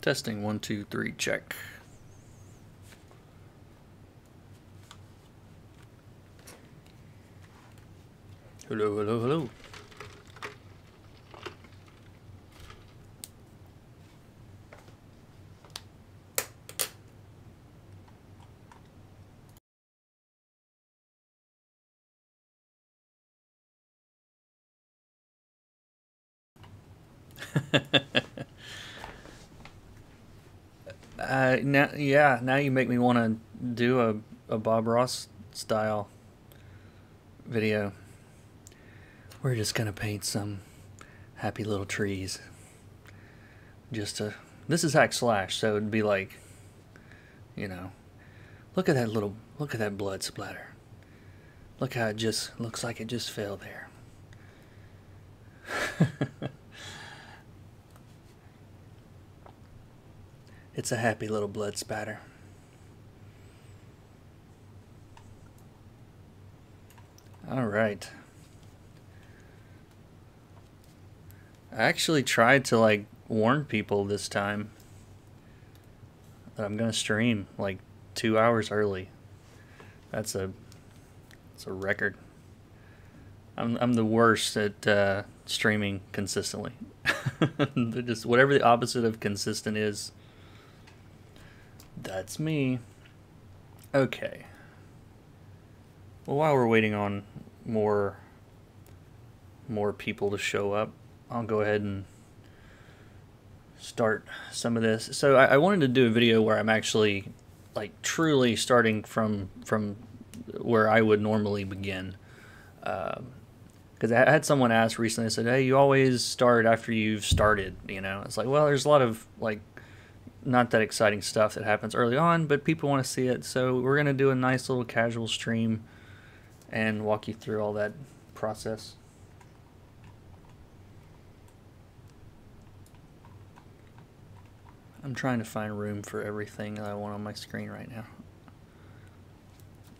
Testing 1, 2, 3, check. Hello, hello, hello. Now you make me want to do a Bob Ross style video. We're just gonna paint some happy little trees. This is hack slash, so it'd be like, you know, look at that blood splatter. Look how it just looks like it just fell there. It's a happy little blood spatter. All right. I actually tried to like warn people this time that I'm gonna stream like 2 hours early. That's a record. I'm the worst at streaming consistently. Just whatever the opposite of consistent is. That's me. Okay. Well, while we're waiting on more people to show up, I'll go ahead and start some of this. So I wanted to do a video where I'm actually like truly starting from where I would normally begin. Because I had someone ask recently, I said, hey, you always start after you've started, you know? It's like, well, there's a lot of like not that exciting stuff that happens early on, but people want to see it, so we're going to do a nice little casual stream and walk you through all that process. I'm trying to find room for everything that I want on my screen right now.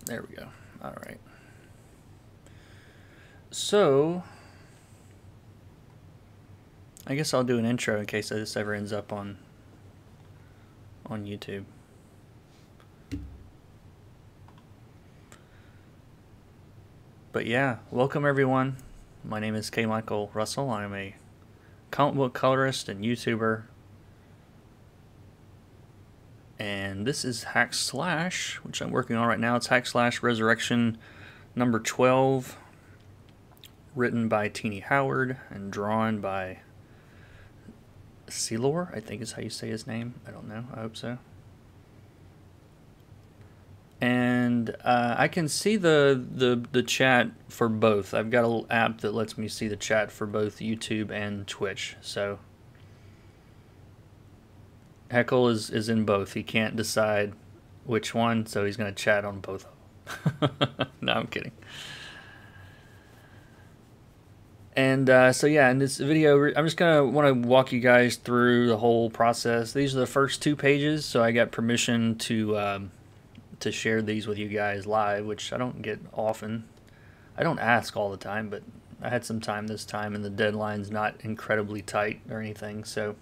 There we go. All right. So, I guess I'll do an intro in case this ever ends up on YouTube. But yeah, welcome everyone. My name is K. Michael Russell. I'm a comic book colorist and YouTuber. And this is Hack Slash, which I'm working on right now. It's Hack Slash Resurrection number 12, written by Teeny Howard and drawn by Celor, I think is how you say his name. I don't know. I hope so. And I can see the chat for both. I've got a little app that lets me see the chat for both YouTube and Twitch. So Heckle is in both. He can't decide which one, so he's going to chat on both of them. No, I'm kidding. And so yeah, in this video, I'm just gonna want to walk you guys through the whole process. These are the first 2 pages, so I got permission to share these with you guys live, which I don't get often. I don't ask all the time, but I had some time this time, and the deadline's not incredibly tight or anything. So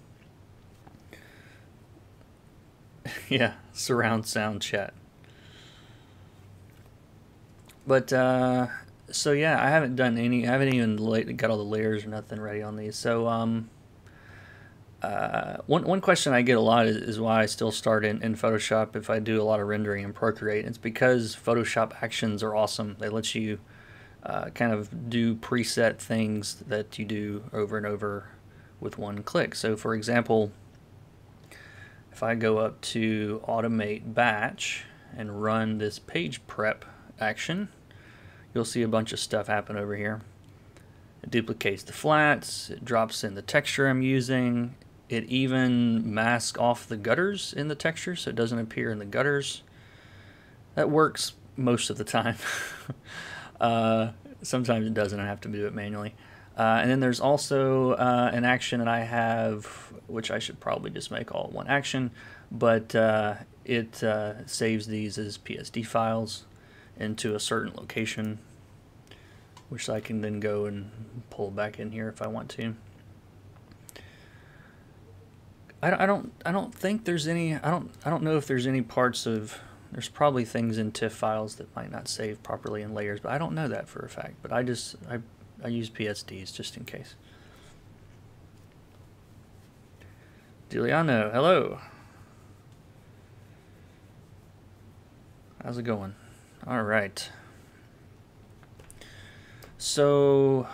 yeah, surround sound chat. But so yeah, I haven't even got all the layers or nothing ready on these. So one question I get a lot is why I still start in Photoshop if I do a lot of rendering in Procreate. It's because Photoshop actions are awesome. They let you kind of do preset things that you do over and over with one click. So for example, if I go up to Automate Batch and run this page prep action, you'll see a bunch of stuff happen over here. It duplicates the flats, it drops in the texture I'm using, it even masks off the gutters in the texture so it doesn't appear in the gutters. That works most of the time. Sometimes it doesn't, I have to do it manually. And then there's also an action that I have, which I should probably just make all one action, but it saves these as PSD files into a certain location, which I can then go and pull back in here if I want to. I don't think there's any. I don't know if there's any parts of. There's probably things in TIFF files that might not save properly in layers, but I don't know that for a fact. But I use PSDs just in case. Giuliano, hello. How's it going? All right. So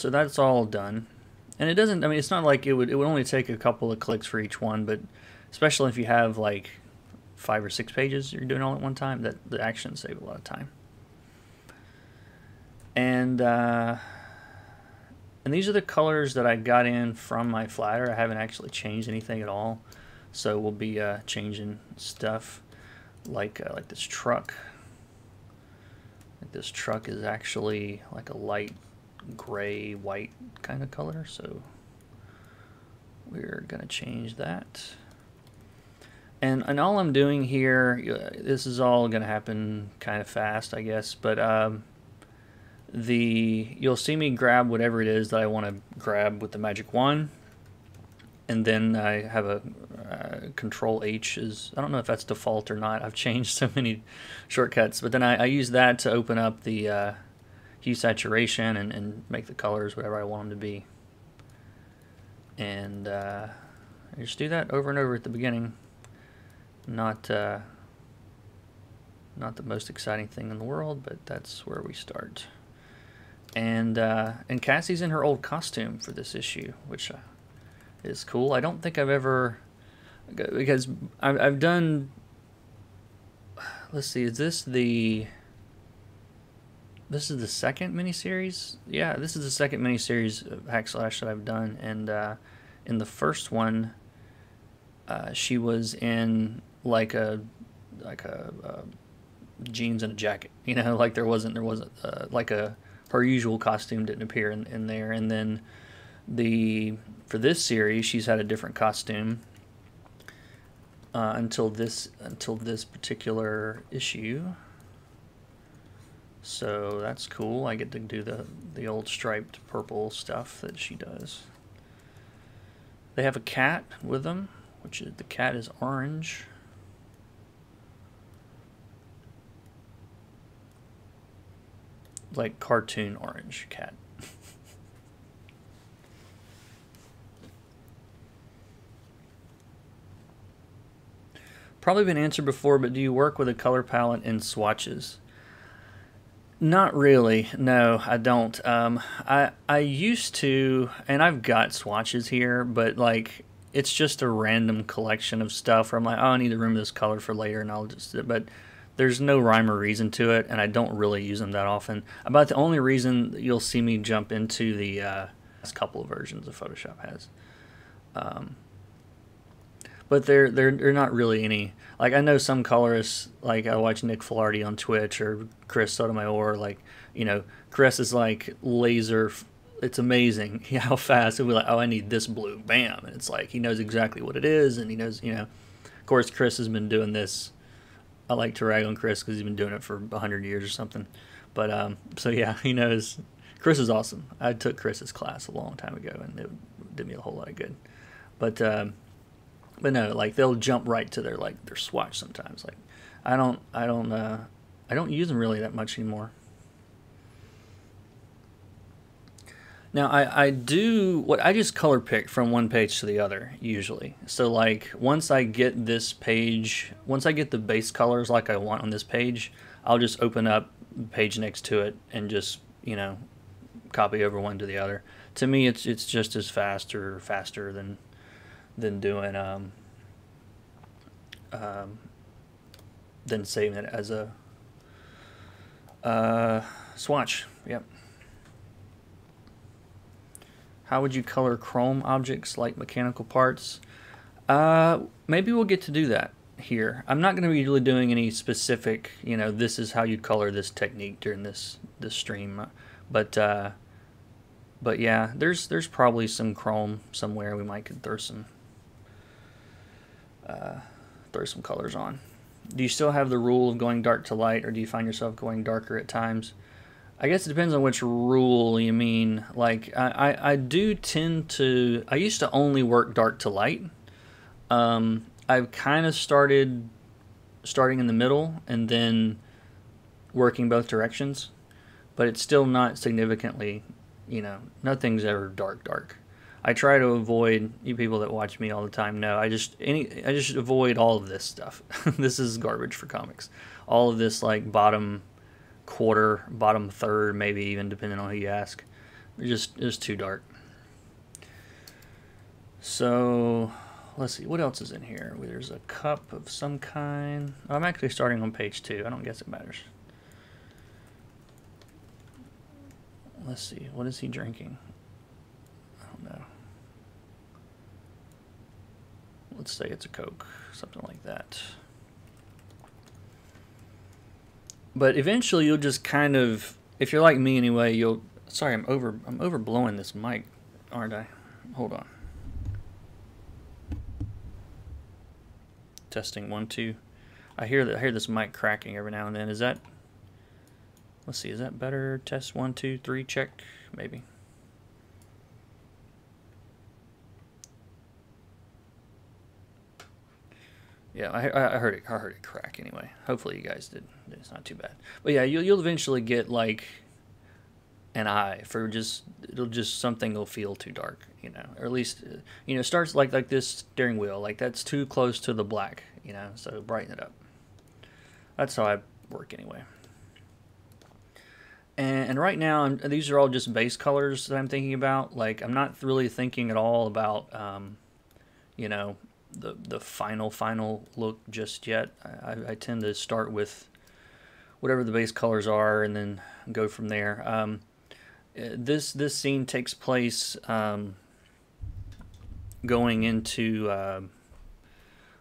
that's all done. And it doesn't, I mean, it's not like it would only take a couple of clicks for each one, but especially if you have like 5 or 6 pages you're doing all at one time, that the actions save a lot of time. And these are the colors that I got in from my flatter. I haven't actually changed anything at all. So we'll be changing stuff like this truck. This truck is actually like a light gray white kind of color, so we're gonna change that. And all I'm doing here, this is all gonna happen kind of fast, I guess, but you'll see me grab whatever it is that I want to grab with the magic wand, and then I have a Control H is, I don't know if that's default or not. I've changed so many shortcuts, but then I use that to open up the hue saturation and make the colors whatever I want them to be. And I just do that over and over at the beginning. Not the most exciting thing in the world, but that's where we start. And Cassie's in her old costume for this issue, which is cool. I don't think I've ever, because I've done, let's see, is this the second miniseries? Yeah, this is the second miniseries of Hack Slash that I've done, and in the first one, she was in like a jeans and a jacket, you know, like there wasn't like her usual costume didn't appear in there, and then for this series she's had a different costume until this particular issue. So that's cool. I get to do the old striped purple stuff that she does. They have a cat with them, which is, the cat is orange. Like cartoon orange cat. Probably been answered before, but do you work with a color palette and swatches? Not really. No, I don't. I used to, and I've got swatches here, but like it's just a random collection of stuff where I'm like, oh, I need to remove this color for later, and I'll just. But there's no rhyme or reason to it, and I don't really use them that often. About the only reason that you'll see me jump into the last couple of versions of Photoshop has. But they're not really any, like I know some colorists, like I watch Nick Filardi on Twitch or Chris Sotomayor, like, you know, Chris is like laser, it's amazing how fast it'll be like, oh, I need this blue, bam, and it's like he knows exactly what it is, and he knows, you know, of course Chris has been doing this. I like to rag on Chris because he's been doing it for 100 years or something, but so yeah, he knows. Chris is awesome. I took Chris's class a long time ago, and it did me a whole lot of good, but no, like they'll jump right to their swatch sometimes. Like I don't use them really that much anymore. Now I just color pick from one page to the other usually. So like once I get this page, once I get the base colors like I want on this page, I'll just open up the page next to it and just, you know, copy over one to the other. To me, it's just as faster than doing than saving it as a swatch. Yep. How would you color chrome objects like mechanical parts? Maybe we'll get to do that here. I'm not going to be really doing any specific, you know, this is how you color this technique during this stream, but yeah, there's probably some chrome somewhere we might could throw some colors on. Do you still have the rule of going dark to light, or do you find yourself going darker at times? I guess it depends on which rule you mean. Like, I do tend to. I used to only work dark to light. I've kind of starting in the middle and then working both directions, but it's still not significantly, nothing's ever dark. I try to avoid, you people that watch me all the time know, I just avoid all of this stuff. This is garbage for comics. All of this like bottom quarter, bottom third, maybe even depending on who you ask. It's too dark. So let's see, what else is in here? There's a cup of some kind. I'm actually starting on page 2. I don't guess it matters. Let's see, what is he drinking? I don't know. Let's say it's a Coke, something like that. But eventually you'll just kind of, if you're like me anyway, you'll, sorry, I'm overblowing this mic, aren't I? Hold on. Testing 1 2. I hear this mic cracking every now and then. Is that, let's see, is that better? Test 1 2 3, check, maybe. Yeah, I heard it crack anyway. Hopefully you guys did. It's not too bad. But yeah, you'll eventually get like an eye for something will feel too dark, or at least it starts like this steering wheel, like that's too close to the black, so brighten it up. That's how I work anyway. And right now, these are all just base colors that I'm thinking about. Like, I'm not really thinking at all about, the final look just yet. I tend to start with whatever the base colors are and then go from there. This scene takes place going into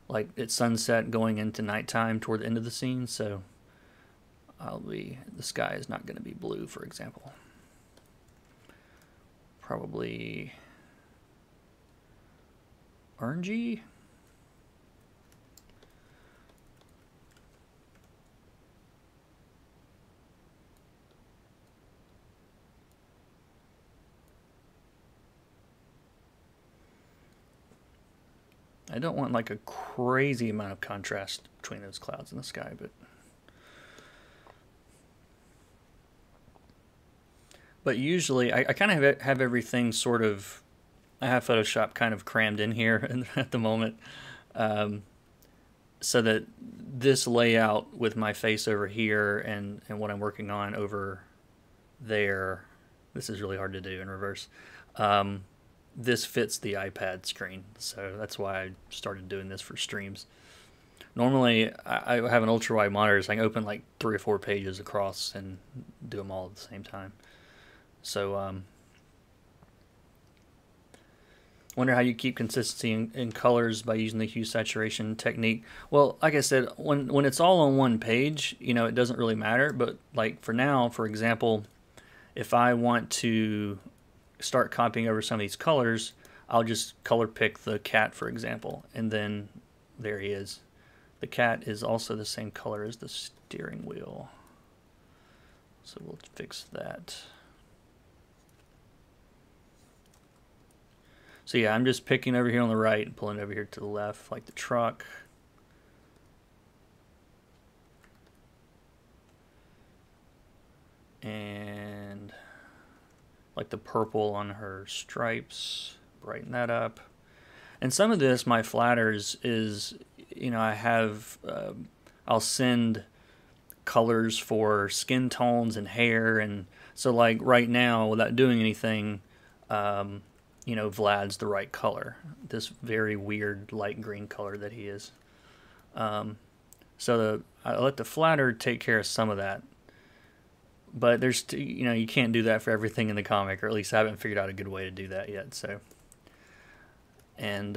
like it's sunset, going into nighttime toward the end of the scene. So the sky is not going to be blue, for example. Probably orangey. I don't want like a crazy amount of contrast between those clouds in the sky, but usually I kind of have everything sort of, I have Photoshop kind of crammed in here at the moment, so that this layout with my face over here and what I'm working on over there, this is really hard to do in reverse. This fits the iPad screen, so that's why I started doing this for streams. Normally, I have an ultra-wide monitor, so I can open like 3 or 4 pages across and do them all at the same time. So, wonder how you keep consistency in colors by using the hue saturation technique. Well, like I said, when it's all on one page, it doesn't really matter. But like for now, for example, if I want to start copying over some of these colors, I'll just color pick the cat, for example, and then there he is. The cat is also the same color as the steering wheel, so we'll fix that. So yeah, I'm just picking over here on the right and pulling over here to the left, like the truck. And like the purple on her stripes, brighten that up. And some of this, my flatters is, I have, I'll send colors for skin tones and hair. And so like right now, without doing anything, Vlad's the right color. This very weird light green color that he is. So I let the flatter take care of some of that. But there's, you can't do that for everything in the comic, or at least I haven't figured out a good way to do that yet. So, and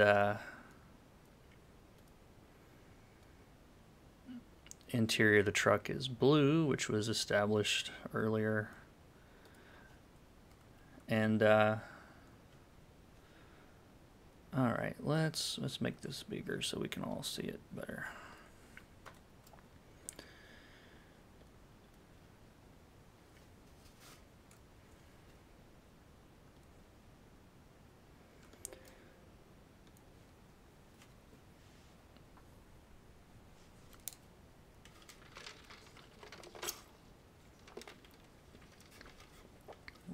interior of the truck is blue, which was established earlier. And all right, let's make this bigger so we can all see it better.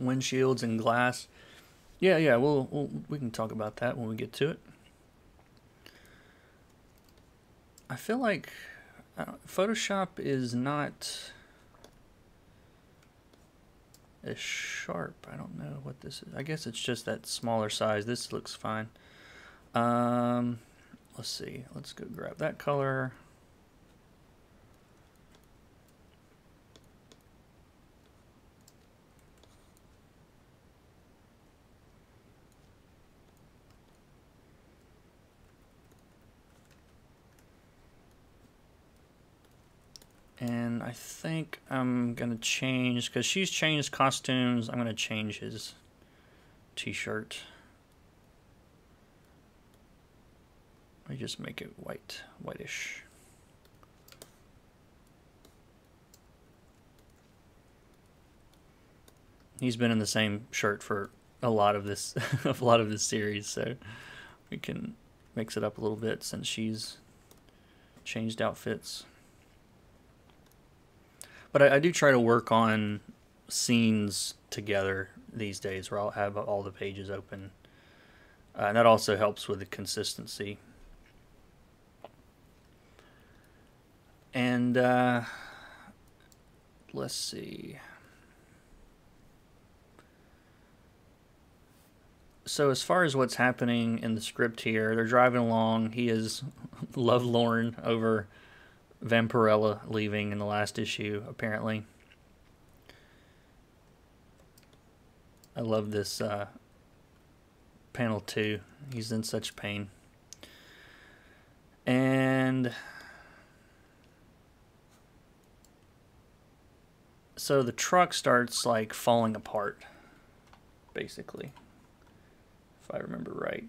windshields and glass. Yeah, we can talk about that when we get to it. I feel like Photoshop is not as sharp. I don't know what this is. I guess it's just that smaller size. This looks fine. Let's see. Let's go grab that color. And I think I'm going to change, because she's changed costumes, I'm going to change his t-shirt. I just make it whitish. He's been in the same shirt for a lot of this series, so we can mix it up a little bit since she's changed outfits. But I do try to work on scenes together these days where I'll have all the pages open. And that also helps with the consistency. And let's see. So as far as what's happening in the script here, they're driving along. He is lovelorn over Vampirella leaving in the last issue, apparently. I love this panel 2. He's in such pain. And so the truck starts like falling apart, basically, if I remember right.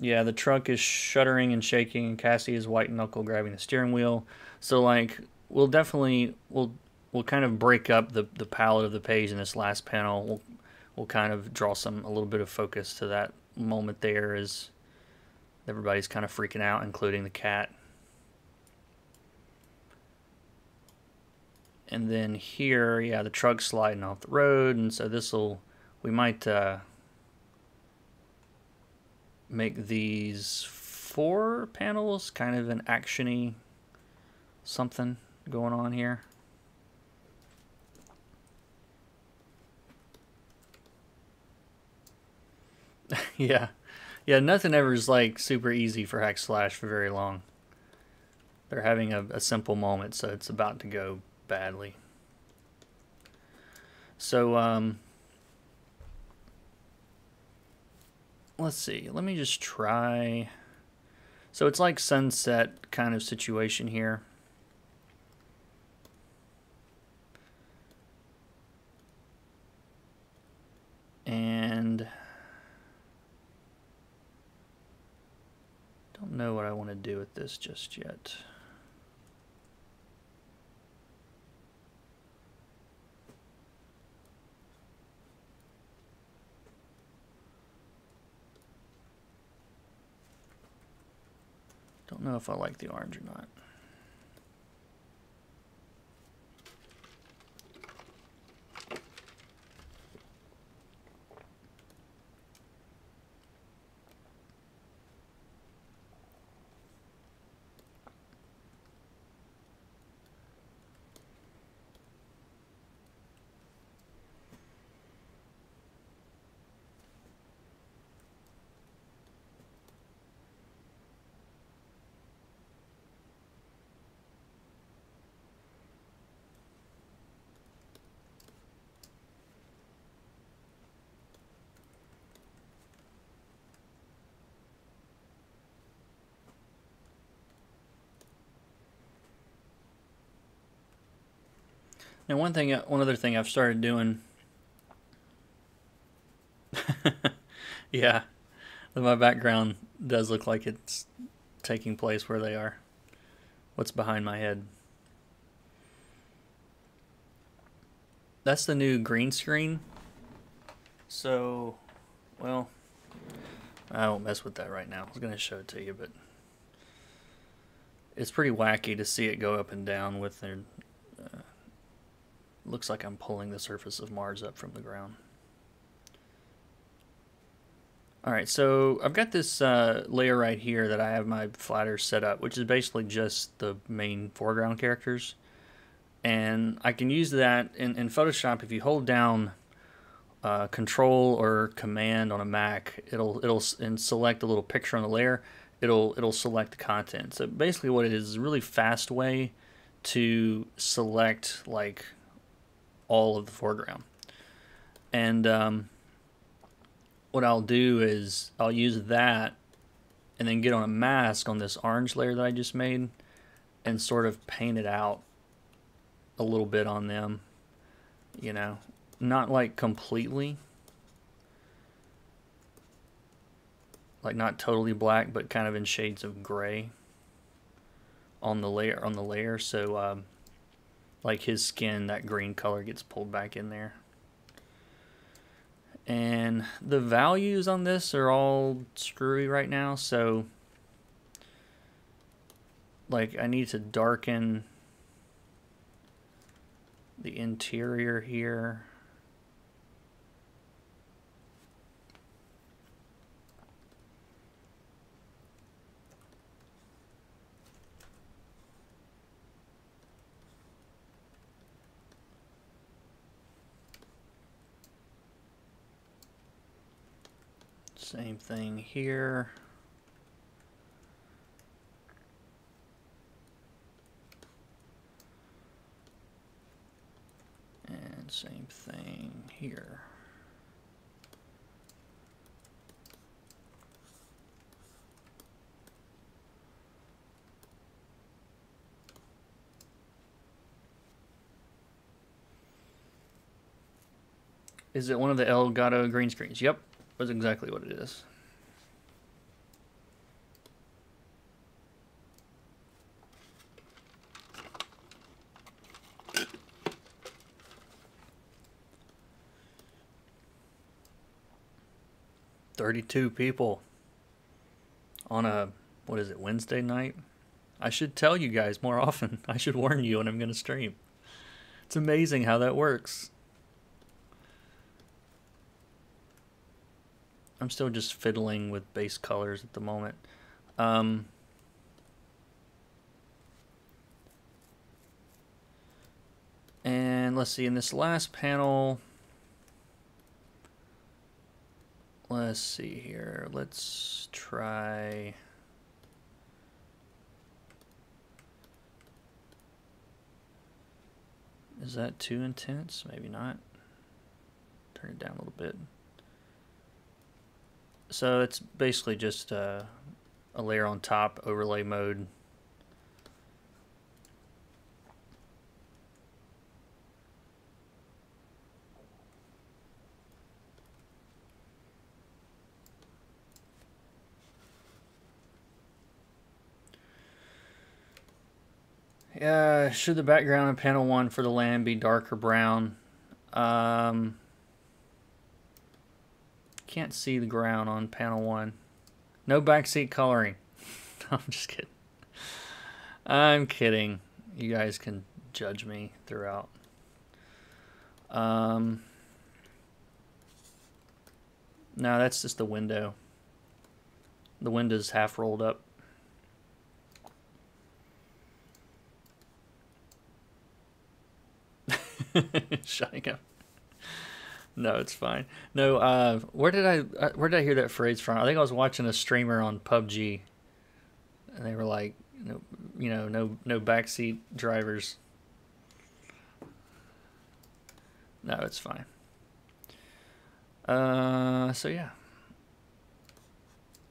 Yeah, the truck is shuddering and shaking, and Cassie is white knuckle grabbing the steering wheel. So like we'll kind of break up the palette of the page in this last panel. We'll kind of draw a little bit of focus to that moment there as everybody's kind of freaking out, including the cat. And then here, yeah, the truck's sliding off the road, and so we might make these 4 panels kind of an action-y something going on here. Yeah, nothing ever is like super easy for Hack Slash for very long. They're having a simple moment, so it's about to go badly. So let's see, let me just try. So it's like sunset kind of situation here. And don't know what I want to do with this just yet. Don't know if I like the orange or not. Now, one other thing I've started doing. Yeah, my background does look like it's taking place where they are. What's behind my head? That's the new green screen. So, well, I won't mess with that right now. I was going to show it to you, but it's pretty wacky to see it go up and down with their looks like I'm pulling the surface of Mars up from the ground. Alright, so I've got this layer right here that I have my flatters set up, which is basically just the main foreground characters. And I can use that in Photoshop. If you hold down Control or Command on a Mac, it'll and select a little picture on the layer. It'll select the content. So basically, what it is a really fast way to select like all of the foreground. And what I'll do is I'll use that and then get on a mask on this orange layer that I just made and sort of paint it out a little bit on them, you know, not like completely, like not totally black, but kind of in shades of gray on the layer. So like his skin, that green color gets pulled back in there. And the values on this are all screwy right now, so like I need to darken the interior here. Same thing here. And same thing here. Is it one of the Elgato green screens? Yep, that's exactly what it is. $32 people on a, what is it, Wednesday night? I should tell you guys more often. I should warn you when I'm going to stream. It's amazing how that works. I'm still just fiddling with base colors at the moment. And let's see, in this last panel, let's see here. Let's try. Is that too intense? Maybe not. Turn it down a little bit. So it's basically just a layer on top, overlay mode. Should the background in panel 1 for the land be darker brown? Can't see the ground on panel 1. No backseat coloring. I'm just kidding. I'm kidding. You guys can judge me throughout. No, that's just the window. The window's half rolled up. Shutting up. No, it's fine. No, where did I hear that phrase from? I think I was watching a streamer on PUBG, and they were like, no, you know, no backseat drivers. No, it's fine. So yeah,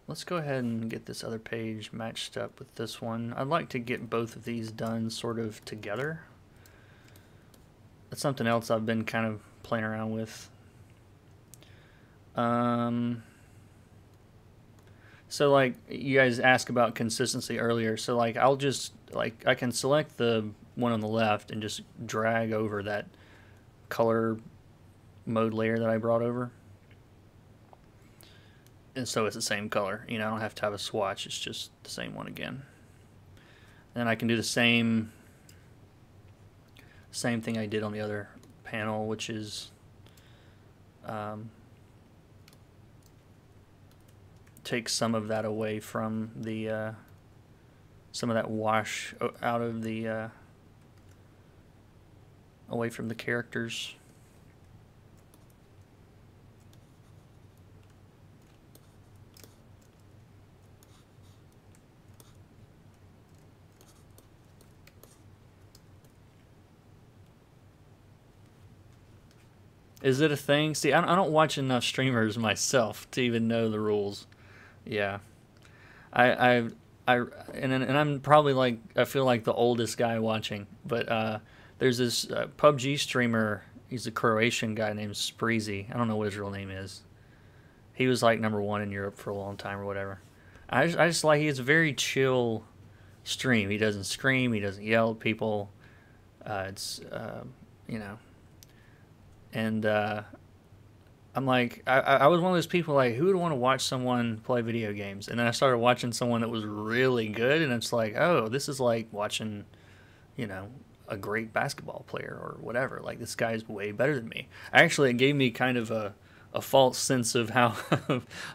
let's go ahead and get this other page matched up with this one. I'd like to get both of these done sort of together. That's something else I've been kind of playing around with. So like you guys asked about consistency earlier, so like I'll just like I can select the one on the left and just drag over that color mode layer that I brought over, and so it's the same color. You know, I don't have to have a swatch, it's just the same one again. And then I can do the same thing I did on the other panel, which is takes some of that away from the some of that wash out of the away from the characters. Is it a thing? See, I don't watch enough streamers myself to even know the rules. Yeah, and I'm probably like, I feel like the oldest guy watching, but there's this PUBG streamer. He's a Croatian guy named Spreezy. I don't know what his real name is. He was like #1 in Europe for a long time or whatever. I just like, he has a very chill stream. He doesn't scream. He doesn't yell at people. It's you know. And I'm like, I was one of those people like, who would want to watch someone play video games? And then I started watching someone that was really good, and it's like, oh, this is like watching, you know, a great basketball player or whatever. Like, this guy's way better than me. Actually, it gave me kind of a false sense of how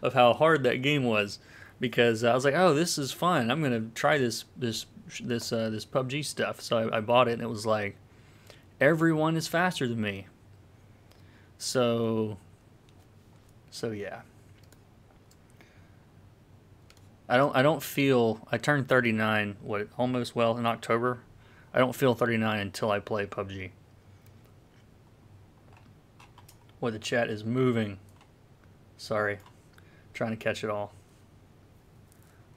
of how hard that game was, because I was like, oh, this is fun. I'm gonna try this PUBG stuff. So I bought it, and it was like, everyone is faster than me. So yeah. I don't feel, I turned 39 almost, well, in October. I don't feel 39 until I play PUBG. Boy, the chat is moving. Sorry. Trying to catch it all.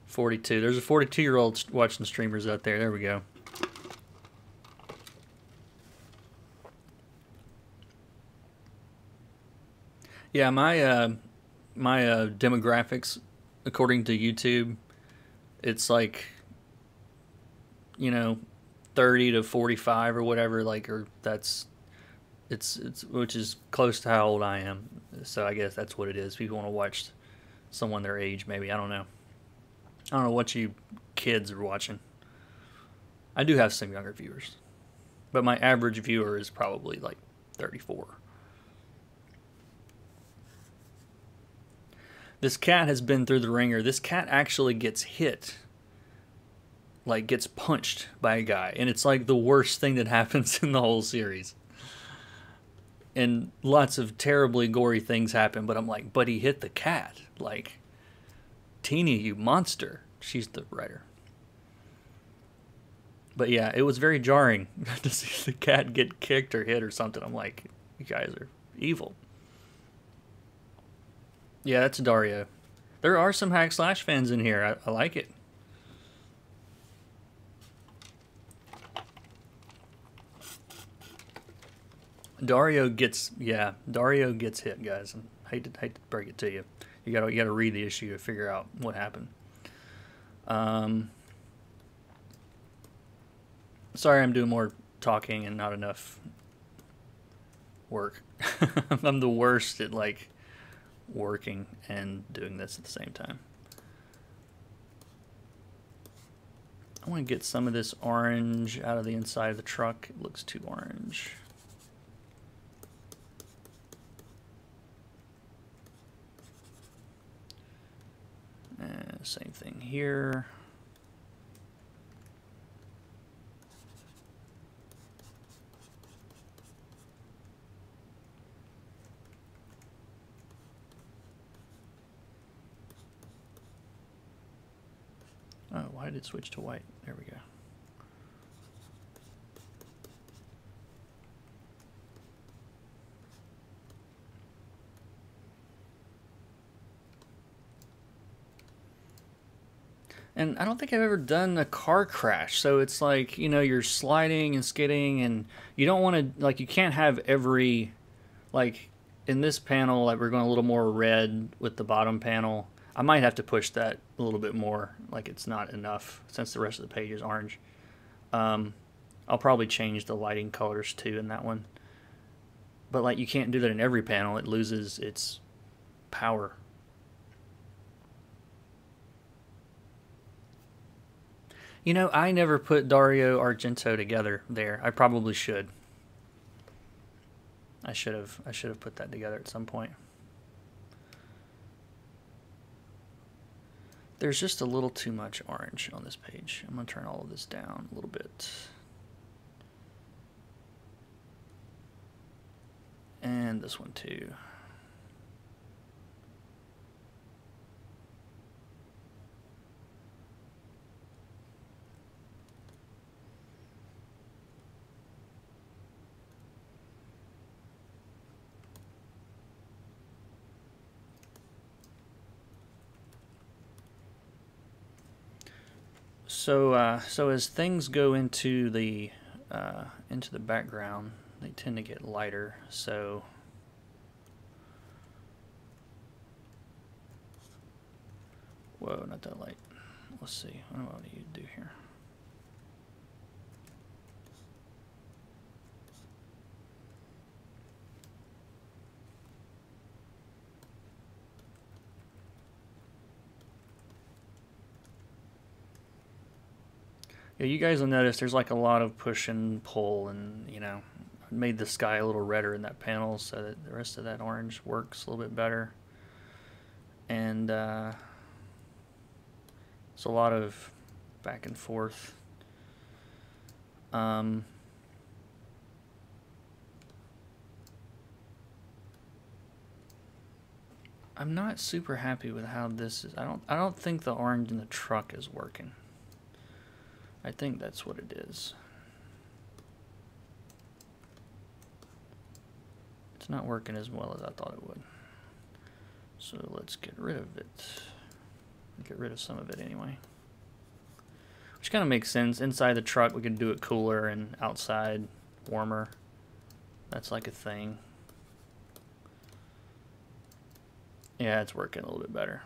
42. There's a 42-year-old watching streamers out there. There we go. Yeah, my demographics, according to YouTube, it's like, you know, 30 to 45 or whatever, like, or it's which is close to how old I am. So I guess that's what it is. People want to watch someone their age, maybe. I don't know. I don't know what you kids are watching. I do have some younger viewers, but my average viewer is probably like 34. This cat has been through the ringer. This cat actually gets hit, like gets punched by a guy, and it's like the worst thing that happens in the whole series. And lots of terribly gory things happen, but I'm like, but he hit the cat. Like, Tina, you monster. She's the writer. But yeah, it was very jarring to see the cat get kicked or hit or something. I'm like, you guys are evil. Yeah, that's Dario. There are some Hack Slash fans in here. I like it. Dario gets hit, guys. I hate to break it to you. You gotta read the issue to figure out what happened. Sorry, I'm doing more talking and not enough work. I'm the worst at like working and doing this at the same time. I want to get some of this orange out of the inside of the truck. It looks too orange. Same thing here. Oh, why did it switch to white? There we go. And I don't think I've ever done a car crash. So it's like, you know, you're sliding and skidding, and you don't want to, like, you can't have every, like, in this panel, like, we're going a little more red with the bottom panel. I might have to push that a little bit more, like it's not enough since the rest of the page is orange. I'll probably change the lighting colors too in that one. But, like, you can't do that in every panel. It loses its power. You know, I never put Dario Argento together there. I probably should. I should have put that together at some point. There's just a little too much orange on this page. I'm going to turn all of this down a little bit. And this one too. So as things go into the background, they tend to get lighter. So whoa, not that light. Let's see. What do I want you to do here? Yeah, you guys will notice there's like a lot of push and pull, and you know, made the sky a little redder in that panel so that the rest of that orange works a little bit better. And it's a lot of back and forth. I'm not super happy with how this is. I don't think the orange in the truck is working. I think that's what it is. It's not working as well as I thought it would. So let's get rid of it. Get rid of some of it anyway. Which kind of makes sense. Inside the truck we could do it cooler, and outside warmer. That's like a thing. Yeah, it's working a little bit better.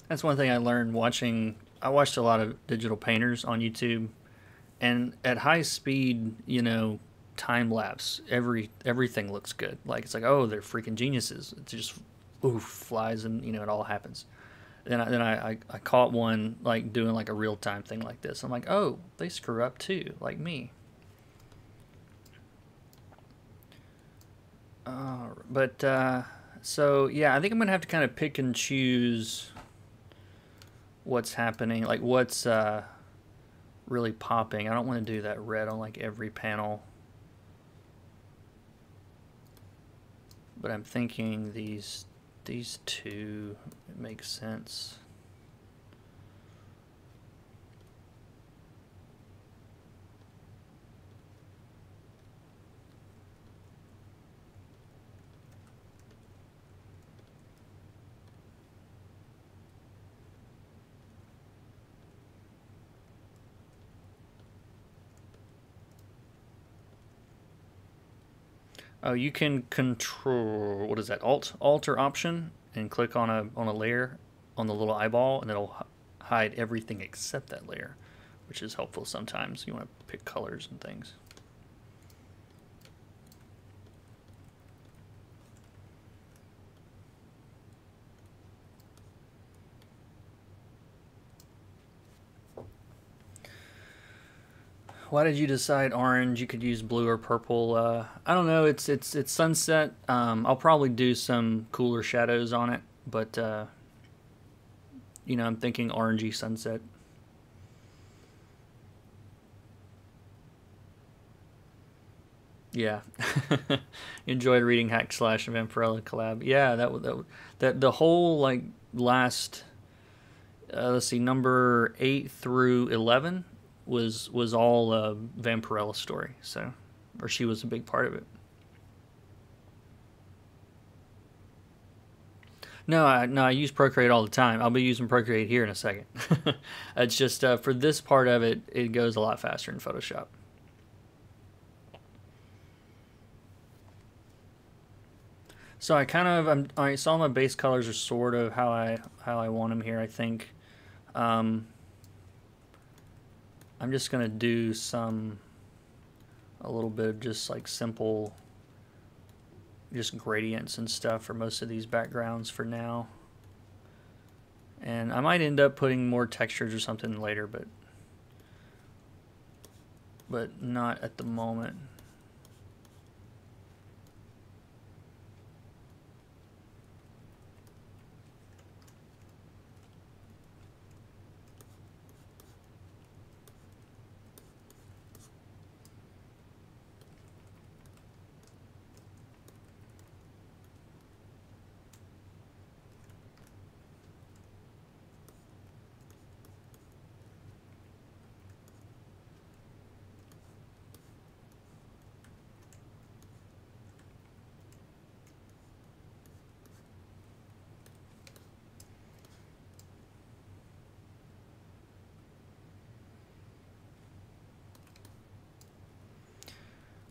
That's one thing I learned watching. I watched a lot of digital painters on YouTube, and at high speed, you know, time lapse, everything looks good. Like it's like, oh, they're freaking geniuses. It just oof flies, and you know it all happens. Then I caught one like doing like a real time thing like this. I'm like, oh, they screw up too, like me. So yeah, I think I'm gonna have to kind of pick and choose what's happening, like what's really popping. I don't want to do that red on like every panel, but I'm thinking these two, it makes sense. Oh, you can control, what is that? Alt or Option, and click on a layer on the little eyeball, and it'll hide everything except that layer, which is helpful sometimes. You want to pick colors and things. Why did you decide orange? You could use blue or purple. I don't know. It's sunset. I'll probably do some cooler shadows on it, but you know, I'm thinking orangey sunset. Yeah, enjoyed reading Hack Slash and Vampirella collab. Yeah, that the whole like last let's see, number 8 through 11 was all a Vampirella story. So, or she was a big part of it. No, I use Procreate all the time. I'll be using Procreate here in a second. It's just for this part of it, it goes a lot faster in Photoshop. So I kind of I saw my base colors are sort of how I want them here. I think I'm just gonna do a little bit of just like simple, just gradients and stuff for most of these backgrounds for now. And I might end up putting more textures or something later, but but not at the moment.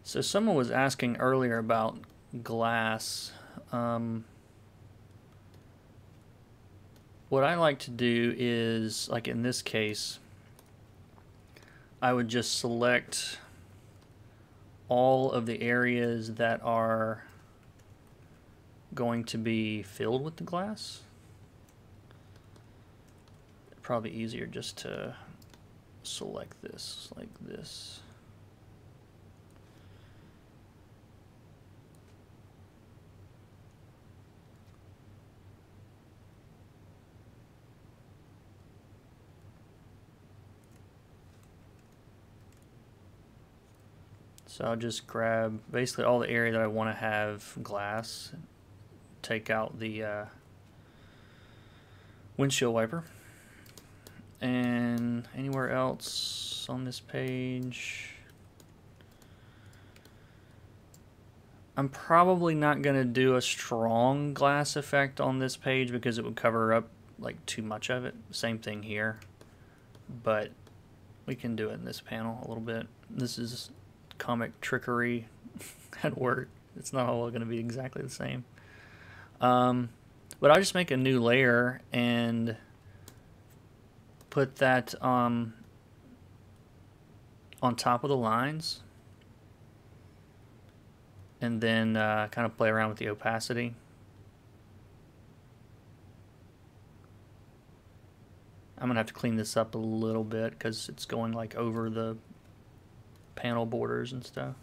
So someone was asking earlier about glass. What I like to do is, like in this case, I would just select all of the areas that are going to be filled with the glass. Probably easier just to select this like this. So I'll just grab basically all the area that I want to have glass, take out the windshield wiper, and anywhere else on this page. I'm probably not going to do a strong glass effect on this page because it would cover up like too much of it. Same thing here, but we can do it in this panel a little bit. This is comic trickery at work. It's not all going to be exactly the same. But I'll just make a new layer and put that on top of the lines, and then kind of play around with the opacity. I'm gonna have to clean this up a little bit because it's going like over the panel borders and stuff.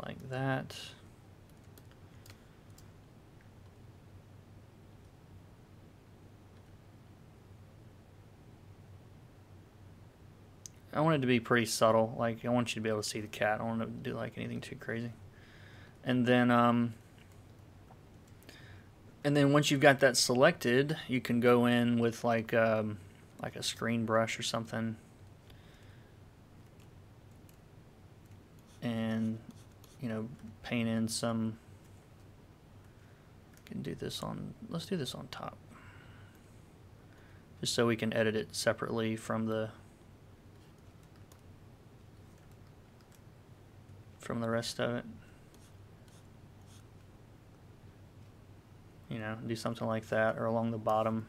Like that. I want it to be pretty subtle. Like, I want you to be able to see the cat. I don't want to do like anything too crazy. And then once you've got that selected, you can go in with like a screen brush or something, and paint in some. You can do this on. Let's do this on top, just so we can edit it separately from the rest of it. Do something like that, or along the bottom.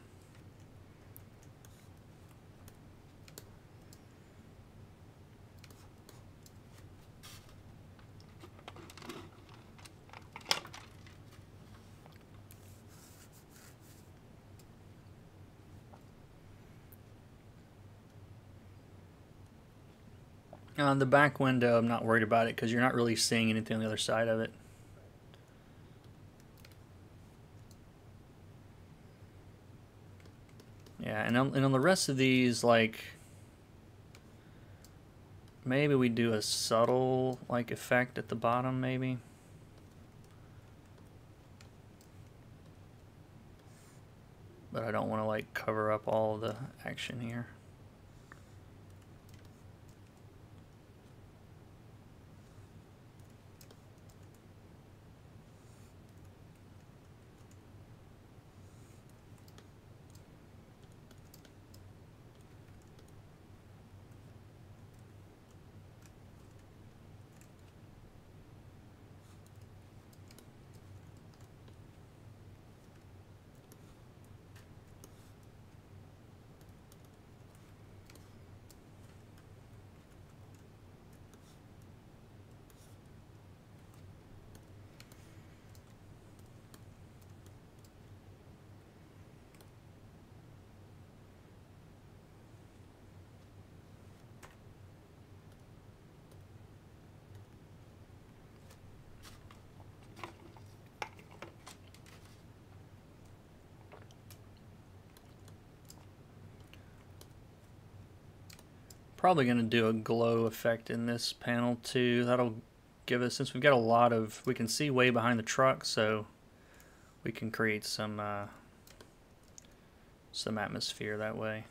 On the back window, I'm not worried about it because you're not really seeing anything on the other side of it. Yeah, and on the rest of these, like, maybe we do a subtle like effect at the bottom, maybe. But I don't want to like cover up all the action here. probably going to do a glow effect in this panel too. That'll give us, since we've got a lot of, we can see way behind the truck, so we can create some atmosphere that way.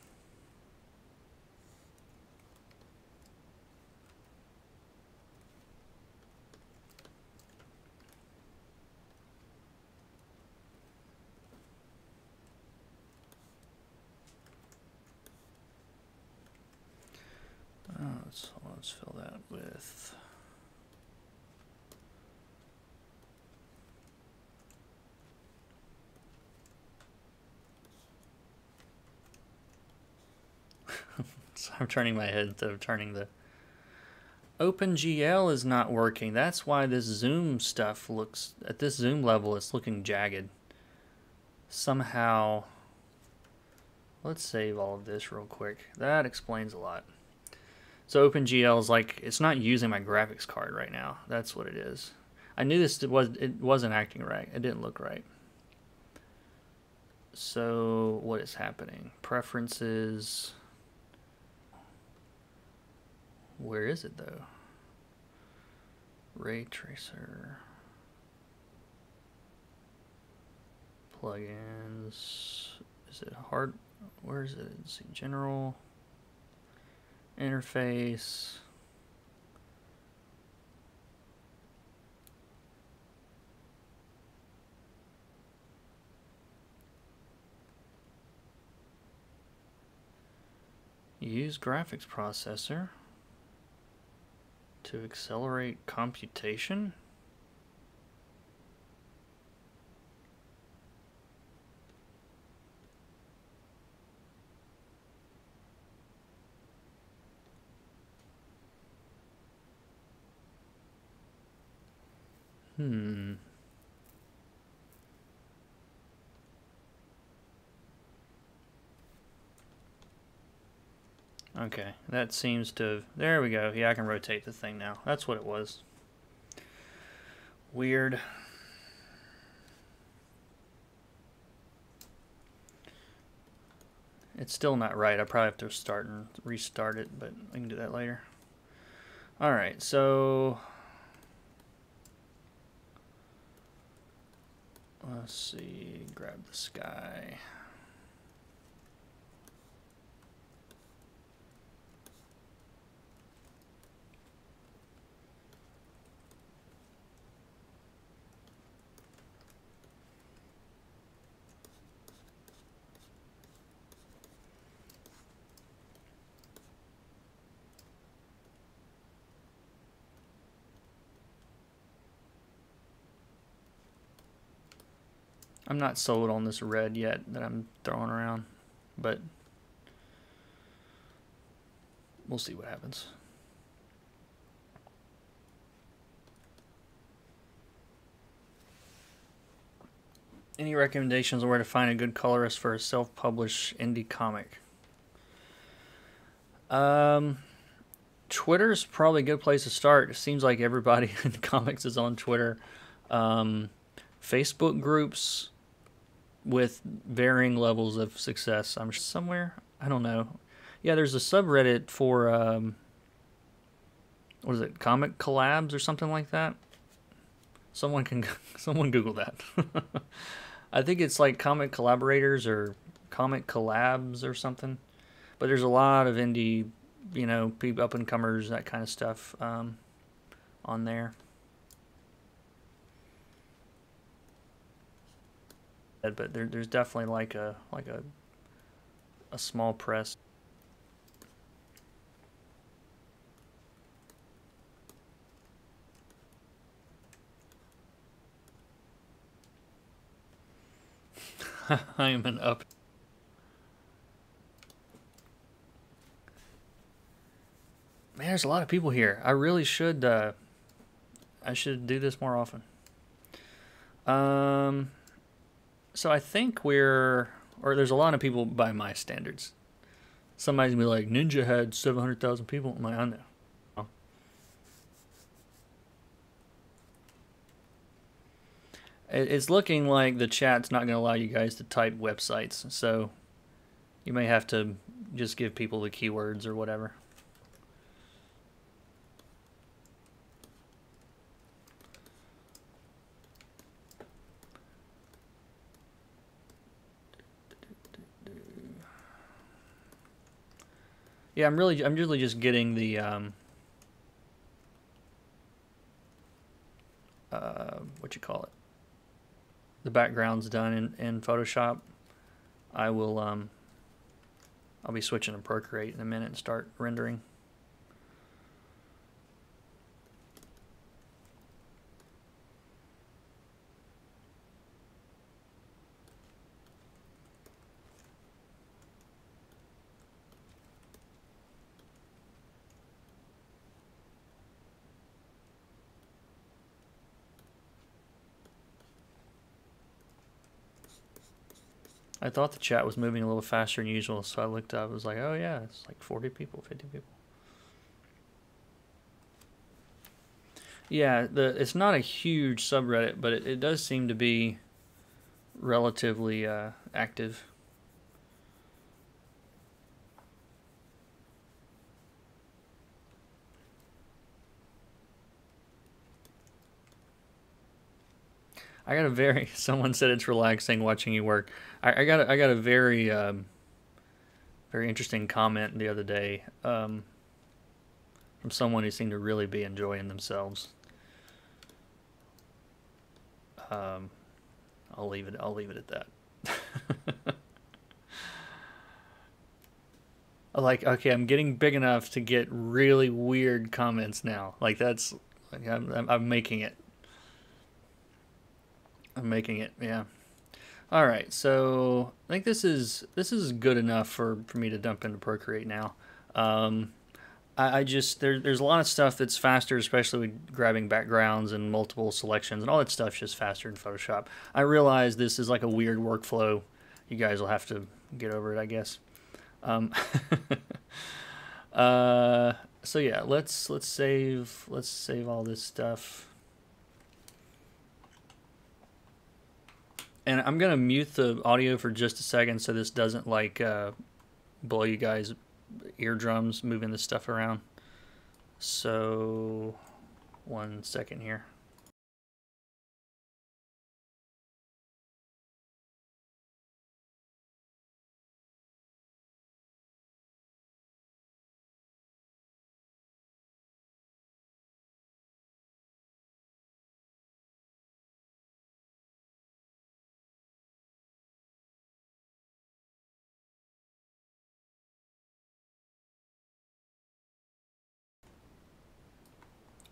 Let's fill that with so I'm turning my head instead of turning the OpenGL is not working. That's why this zoom stuff looks, at this zoom level, it's looking jagged. Somehow, let's save all of this real quick. That explains a lot. So OpenGL is like, it's not using my graphics card right now. That's what it is. I knew it wasn't acting right. It didn't look right. So what is happening? Preferences. Where is it though? Ray tracer. Plugins. Is it hard? Where is it? Let's see, general. Interface. Use graphics processor to accelerate computation. Okay, that seems to, there we go. Yeah, I can rotate the thing now. That's what it was. Weird. It's still not right. I probably have to start and restart it, but I can do that later. All right, so let's see, grab the sky. I'm not sold on this red yet that I'm throwing around, but we'll see what happens. Any recommendations on where to find a good colorist for a self-published indie comic? Twitter's probably a good place to start. It seems like everybody in comics is on Twitter. Facebook groups with varying levels of success. I'm somewhere, I don't know. Yeah, there's a subreddit for what is it, comic collabs or something like that. Someone Google that. I think it's like comic collaborators or comic collabs or something. But there's a lot of indie, you know, up and comers, that kind of stuff on there. But there's definitely like a small press. I am an up. Man, there's a lot of people here. I really should. I should do this more often. So I think there's a lot of people by my standards. Somebody's gonna be like, Ninja had 700,000 people. I'm like, I know. It's looking like the chat's not gonna allow you guys to type websites, so you may have to just give people the keywords or whatever. Yeah, I'm really just getting the what you call it, the backgrounds done in Photoshop. I will I'll be switching to Procreate in a minute and start rendering. I thought the chat was moving a little faster than usual, so I looked up. I was like, oh yeah, it's like 40 people, 50 people. Yeah, it's not a huge subreddit, but it does seem to be relatively active. I got a very someone said it's relaxing watching you work. I got a very very interesting comment the other day from someone who seemed to really be enjoying themselves. Um, I'll leave it at that. Like, okay, I'm getting big enough to get really weird comments now. Like that's, like, I'm making it. I'm making it. Yeah. All right. So I think this is good enough for me to dump into Procreate now. Um, I just there's a lot of stuff that's faster, especially with grabbing backgrounds and multiple selections and all that stuff's just faster in Photoshop. I realize this is like a weird workflow. You guys will have to get over it, I guess. Um, uh, so yeah, let's save all this stuff. And I'm gonna mute the audio for just a second so this doesn't like blow you guys' eardrums moving this stuff around. So 1 second here.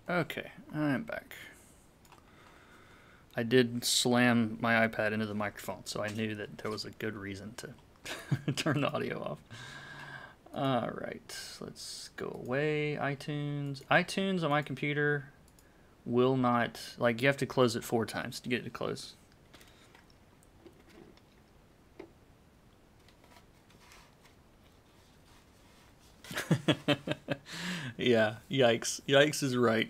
Okay, I'm back. I did slam my iPad into the microphone, so I knew that there was a good reason to turn the audio off. All right, let's go away. iTunes on my computer will not, like, you have to close it 4 times to get it to close. Yeah, yikes. Yikes is right.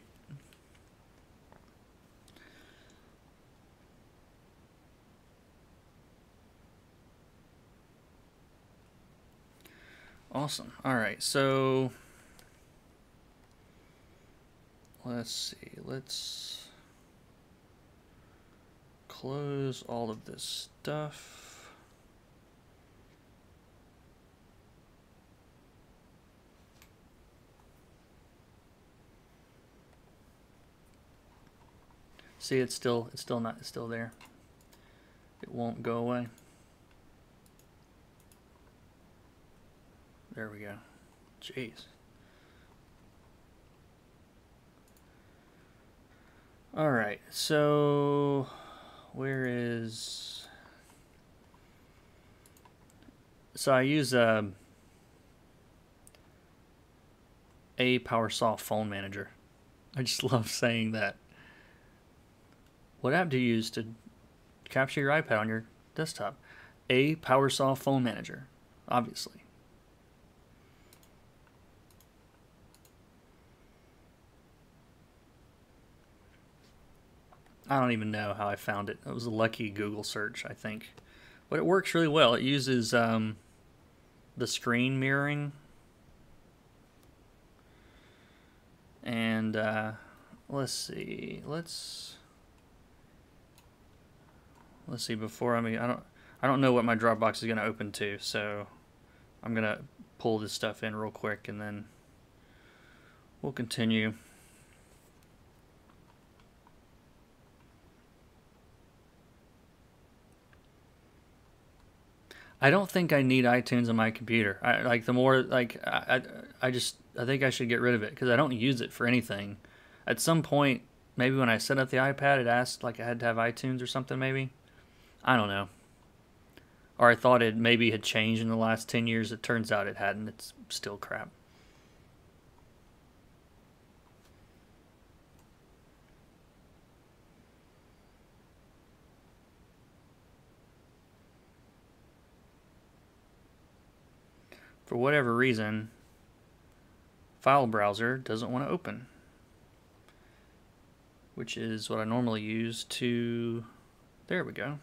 Awesome. All right, so let's see. Let's close all of this stuff. See, it's still there. It won't go away. There we go. Jeez. All right. So where is? So I use a PowerSoft phone manager. I just love saying that. What app do you use to capture your iPad on your desktop? A PowerSoft phone manager, obviously. I don't even know how I found it. It was a lucky Google search, I think. But it works really well. It uses the screen mirroring. And let's see. Let's see. Before I don't know what my Dropbox is going to open to, so I'm going to pull this stuff in real quick and then we'll continue. I don't think I need iTunes on my computer. I think I should get rid of it because I don't use it for anything. At some point, maybe when I set up the iPad, it asked like I had to have iTunes or something. Maybe, I don't know. Or I thought it maybe had changed in the last 10 years. It turns out it hadn't. It's still crap. For whatever reason, file browser doesn't want to open, which is what I normally use to, there we go.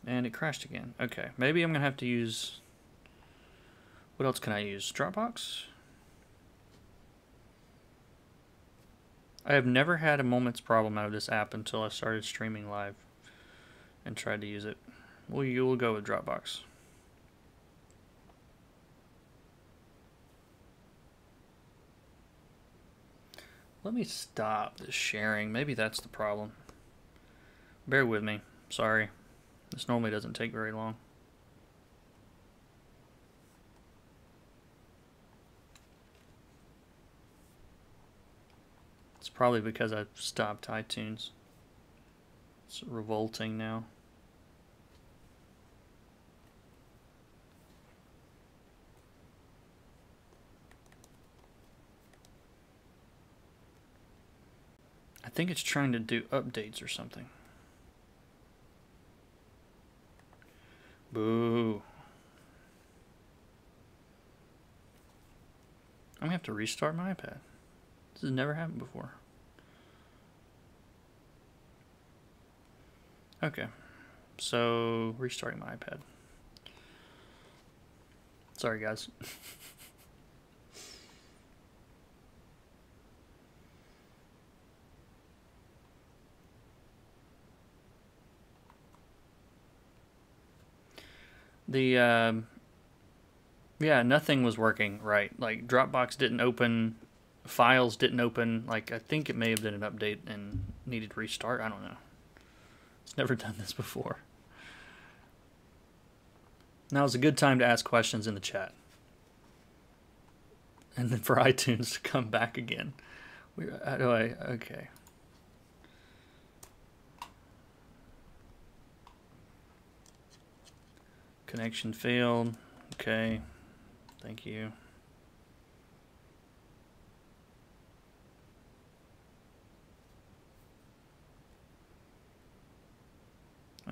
And it crashed again. Okay, maybe I'm gonna have to use, what else can I use? Dropbox? I have never had a moment's problem out of this app until I started streaming live and tried to use it. We'll go with Dropbox. Let me stop this sharing. Maybe that's the problem. Bear with me. Sorry. This normally doesn't take very long. It's probably because I've stopped iTunes. It's revolting now. I think it's trying to do updates or something. Boo. I'm gonna have to restart my iPad. This has never happened before. Okay, so restarting my iPad. Sorry, guys. Yeah, nothing was working right. Like Dropbox didn't open, files didn't open. Like I think it may have been an update and needed to restart. I don't know. It's never done this before. Now is a good time to ask questions in the chat. And then for iTunes to come back again. Okay. Connection failed. Okay. Thank you.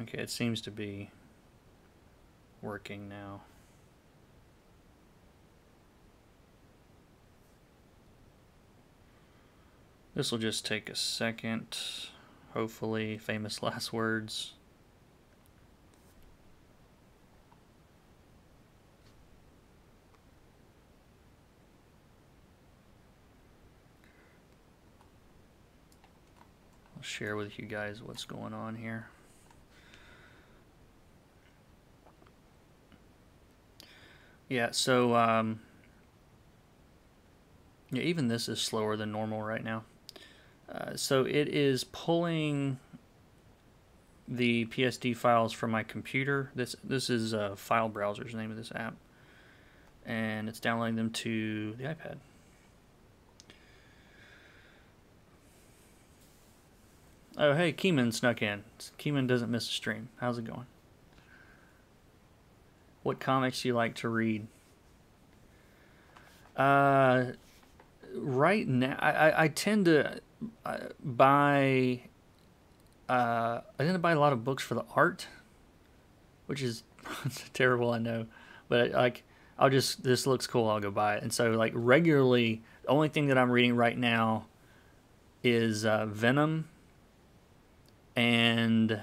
Okay, it seems to be working now. This will just take a second. Hopefully, famous last words. I'll share with you guys what's going on here. Yeah, so yeah, even this is slower than normal right now. So it is pulling the PSD files from my computer. This is File Browser's name of this app, and it's downloading them to the iPad. Oh, hey, Keeman snuck in. Keeman doesn't miss a stream. How's it going? What comics do you like to read? Right now, I tend to buy. I tend to buy a lot of books for the art, which is terrible, I know. But like, this looks cool. I'll go buy it. And so, like, regularly, the only thing that I'm reading right now is Venom and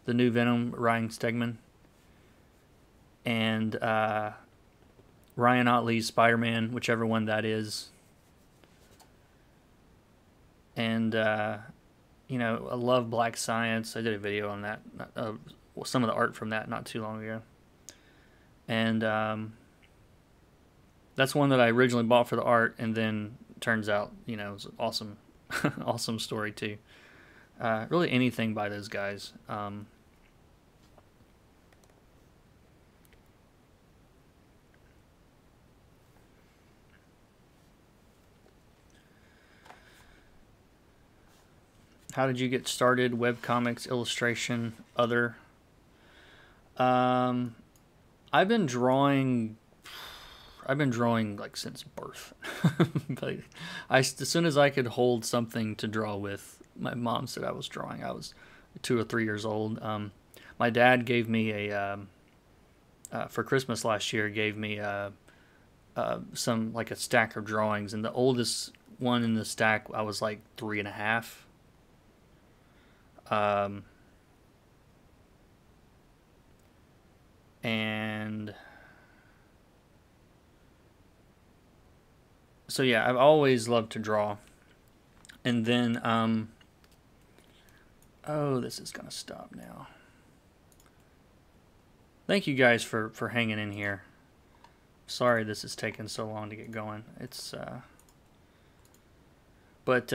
the new Venom, Ryan Stegman. And Ryan Ottley's Spider-Man, whichever one that is. And, you know, I love Black Science. I did a video on that, some of the art from that not too long ago. And that's one that I originally bought for the art, and then turns out, you know, it's awesome, awesome story too. Really anything by those guys. How did you get started? Webcomics, illustration, other. Um, I've been drawing. I've been drawing like since birth. But as soon as I could hold something to draw with, my mom said I was drawing. I was 2 or 3 years old. My dad gave me for Christmas last year. Gave me some like a stack of drawings, and the oldest one in the stack I was like 3.5. Um, and so yeah, I've always loved to draw. And then oh, this is gonna stop now. Thank you guys for hanging in here. Sorry this is taking so long to get going. It's but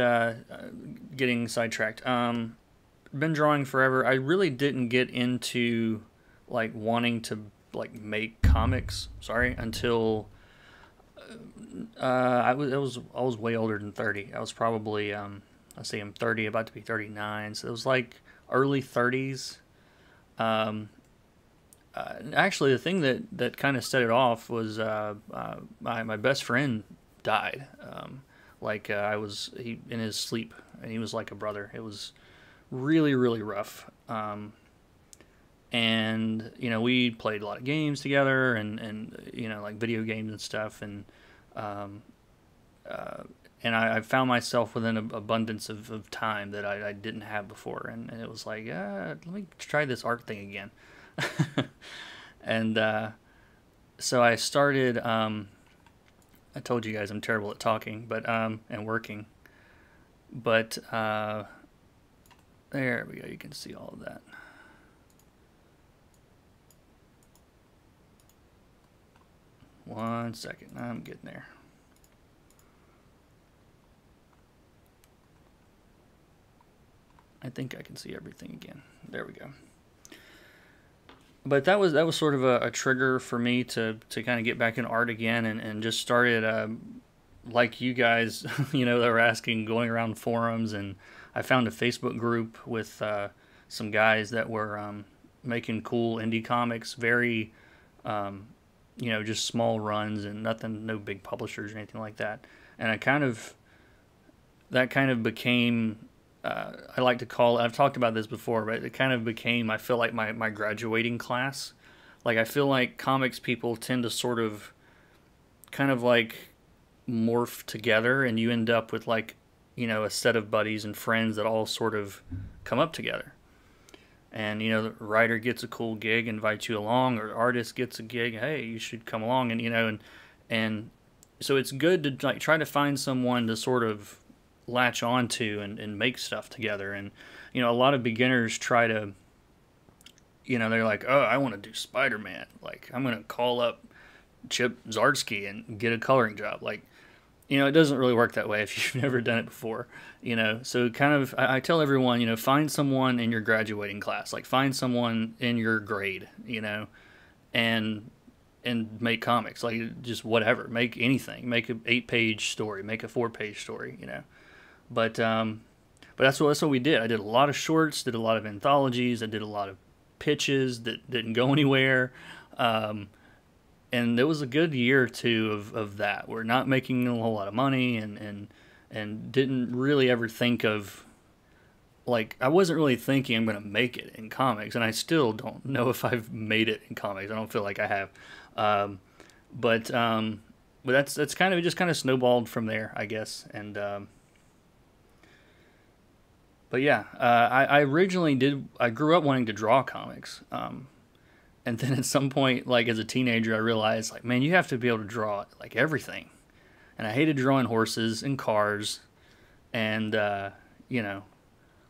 getting sidetracked. Been drawing forever. I really didn't get into like wanting to like make comics. Sorry, until I was way older than 30. I was probably let's see, I'm 30, about to be 39. So it was like early 30s. Actually, the thing that kind of set it off was my best friend died. I was in his sleep, and he was like a brother. It was really really rough. And you know, we played a lot of games together, and you know, like video games and stuff, um, I found myself with an abundance of time that I didn't have before, and it was like, let me try this art thing again. And so I started. I told you guys I'm terrible at talking, but and working. But there we go. You can see all of that. One second. I'm getting there. I think I can see everything again. There we go. But that was sort of a trigger for me to kind of get back in art again, and just started like you guys, you know, that were asking, going around forums, and I found a Facebook group with some guys that were making cool indie comics, very you know, just small runs and nothing, no big publishers or anything like that. And that kind of became, I like to call it, I've talked about this before, but it kind of became, I feel like my graduating class. Like, I feel like comics people tend to sort of kind of like morph together, and you end up with like, you know, a set of buddies and friends that all sort of come up together. And you know, the writer gets a cool gig, invites you along, or the artist gets a gig, hey, you should come along, and you know, and so it's good to like try to find someone to sort of latch onto and make stuff together. And you know, a lot of beginners try to, you know, they're like, oh, I want to do Spider-Man, like I'm gonna call up Chip Zdarsky and get a coloring job. Like, you know, it doesn't really work that way if you've never done it before, you know. So kind of, I tell everyone, you know, find someone in your graduating class, like find someone in your grade, you know, and make comics, like just whatever, make anything, make an 8-page story, make a 4-page story, you know. But that's what we did. I did a lot of shorts, did a lot of anthologies, I did a lot of pitches that didn't go anywhere. And it was a good year or two of that. We're not making a whole lot of money, and didn't really ever think of, like, I wasn't really thinking I'm going to make it in comics, and I still don't know if I've made it in comics. I don't feel like I have. But that's kind of, just kind of snowballed from there, I guess. And but yeah, I originally I grew up wanting to draw comics. And then at some point, like as a teenager, I realized, like, man, you have to be able to draw like everything. And I hated drawing horses and cars, and you know,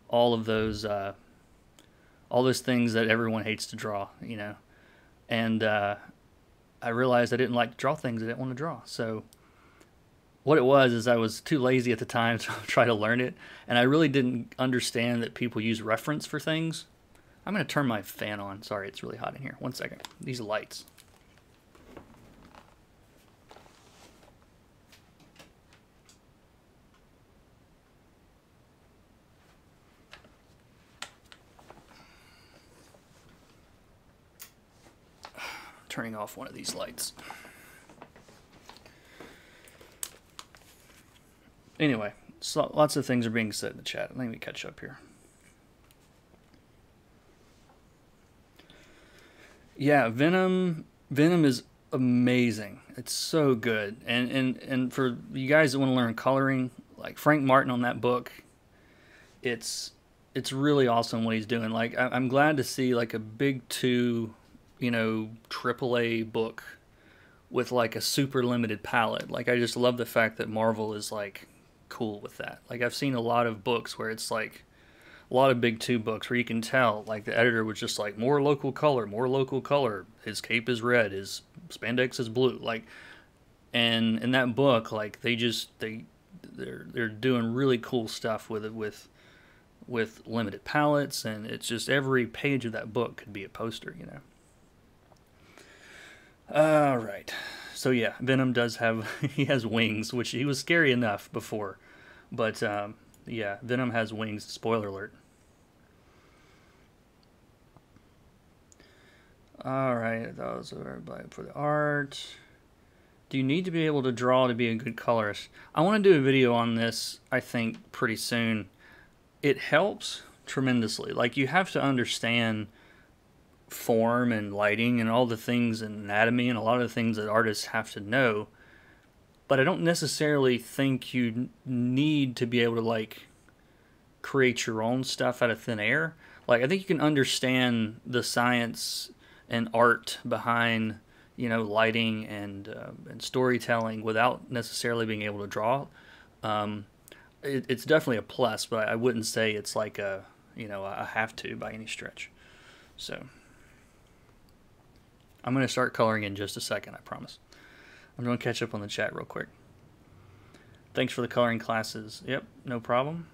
all of those all those things that everyone hates to draw, you know. And I realized I didn't like to draw things I didn't want to draw. So what it was is I was too lazy at the time to try to learn it, and I really didn't understand that people use reference for things. I'm going to turn my fan on. Sorry, it's really hot in here. One second. These lights. Turning off one of these lights. Anyway, so lots of things are being said in the chat. Let me catch up here. Yeah, Venom is amazing. It's so good. And for you guys that want to learn coloring, like Frank Martin on that book, it's really awesome what he's doing. Like I'm glad to see like a big two, AAA book with like a super limited palette. Like I just love the fact that Marvel is like cool with that. Like I've seen a lot of books where it's like a lot of big two books where you can tell like the editor was just like more local color, more local color. His cape is red, his spandex is blue. Like, and in that book, like they're doing really cool stuff with it with limited palettes, and it's just every page of that book could be a poster, All right. So yeah, Venom does have he has wings, which he was scary enough before, but yeah, Venom has wings. Spoiler alert. All right, those are everybody for the art. Do you need to be able to draw to be a good colorist? I want to do a video on this, I think, pretty soon. It helps tremendously. Like you have to understand form and lighting and all the things and anatomy and a lot of the things that artists have to know, but I don't necessarily think you need to be able to like create your own stuff out of thin air. Like I think you can understand the science and art behind lighting and storytelling without necessarily being able to draw. It's definitely a plus, but I wouldn't say it's like a have to by any stretch. So I'm going to start coloring in just a second, I promise. I'm going to catch up on the chat real quick. Thanks for the coloring classes. Yep, no problem.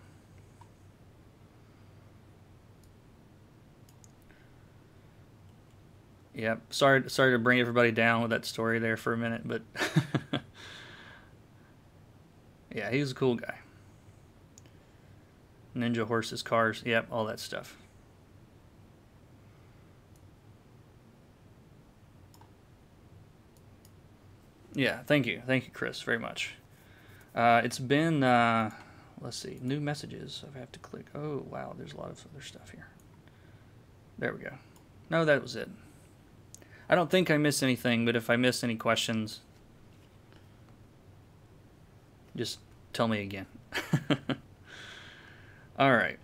Yep, sorry to bring everybody down with that story there for a minute, but yeah, he was a cool guy. Ninja horses, cars, yep, all that stuff. Yeah, thank you, Chris, very much. It's been, let's see, new messages. I have to click. Oh, wow, there's a lot of other stuff here. There we go. No, that was it. I don't think I missed anything, but if I missed any questions, just tell me again. All right.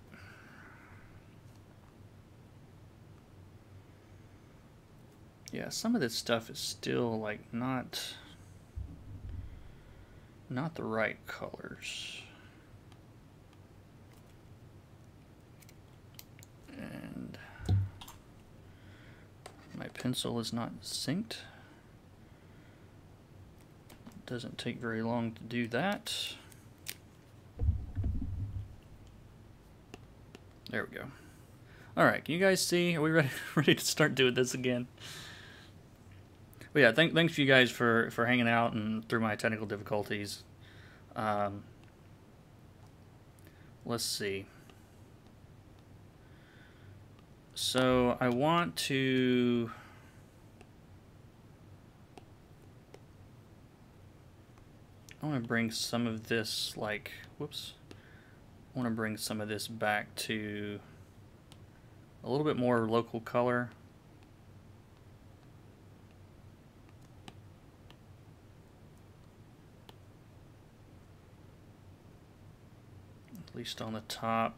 Yeah, some of this stuff is still like not the right colors. And my pencil is not synced. It doesn't take very long to do that. There we go. All right, can you guys see? Are we ready to start doing this again? But yeah, thanks you guys for hanging out and through my technical difficulties. Let's see. So I want to bring some of this I want to bring some of this back to a little bit more local color. At least on the top.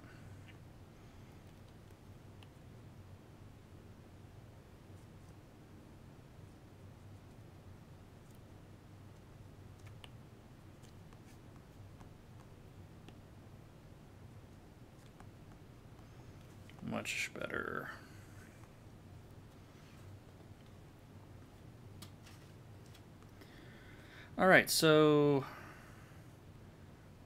Much better. All right, so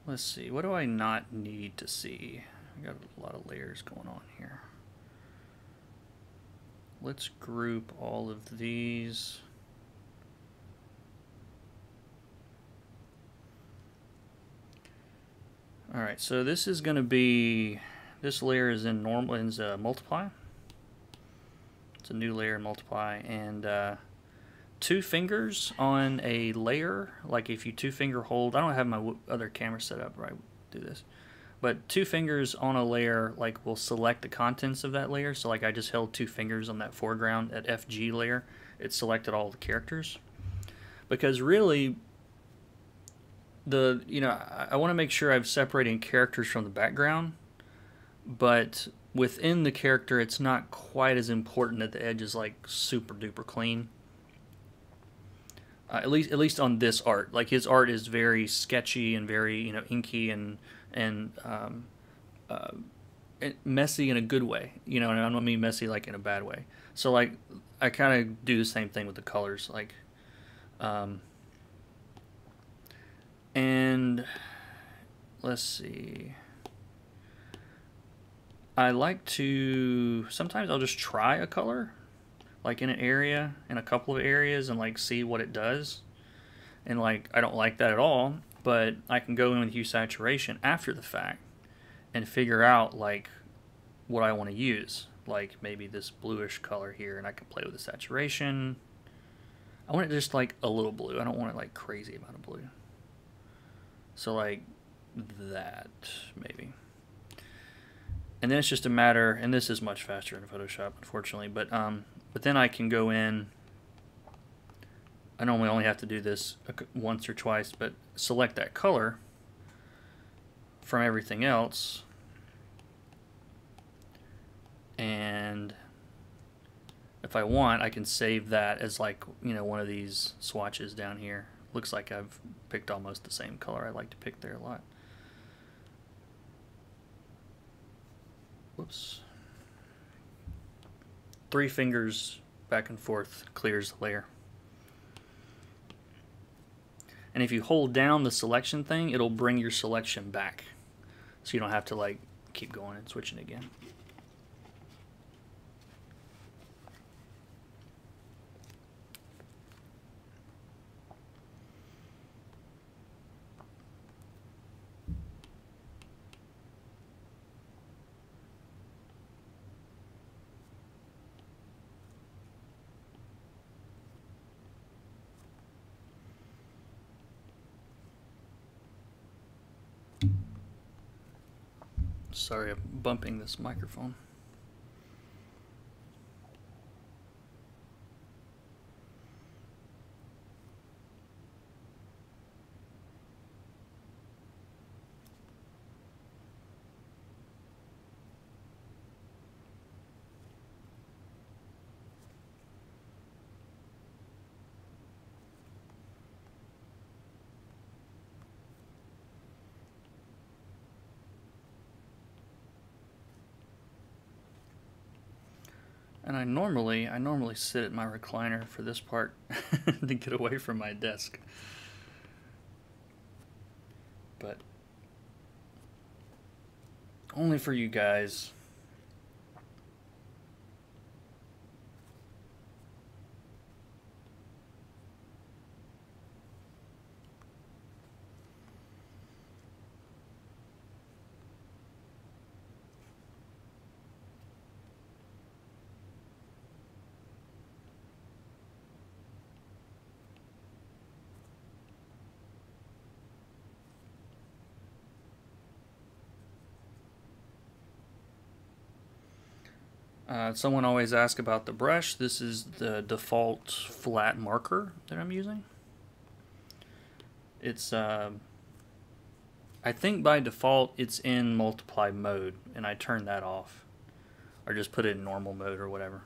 let's see. What do I not need to see? I got a lot of layers going on here. Let's group all of these. All right, so this is going to be, this layer is in normal, in multiply. It's a new layer in multiply, and 2 fingers on a layer, like if you 2-finger hold, I don't have my other camera set up where I do this, but 2 fingers on a layer like will select the contents of that layer. So like I just held 2 fingers on that foreground at FG layer, it selected all the characters. Because really, I want to make sure I'm separating characters from the background, but within the character it's not quite as important that the edge is like super duper clean. At least on this art, like his art is very sketchy and very inky and messy in a good way. And I don't mean messy like in a bad way. So like I kind of do the same thing with the colors, like and let's see. I like to, sometimes I'll just try a color like in an area, in a couple of areas, and like see what it does. And like I don't like that at all, but I can go in with hue saturation after the fact and figure out like what I want to use, like maybe this bluish color here, and I can play with the saturation. I want it just like a little blue. I don't want it like crazy amount of blue. So like that maybe. And then it's just a matter, and this is much faster in Photoshop, unfortunately, but then I can go in. I normally only have to do this once or twice, but select that color from everything else, and if I want, I can save that as like one of these swatches down here. Looks like I've picked almost the same color I like to pick there a lot. Whoops. 3 fingers back and forth clears the layer. And if you hold down the selection thing, it'll bring your selection back. So you don't have to like keep going and switching again. Sorry, I'm bumping this microphone. And I normally sit at my recliner for this part to get away from my desk. But only for you guys. Someone always asks about the brush. This is the default flat marker that I'm using. It's, I think by default it's in multiply mode, and I turn that off. Or just put it in normal mode or whatever.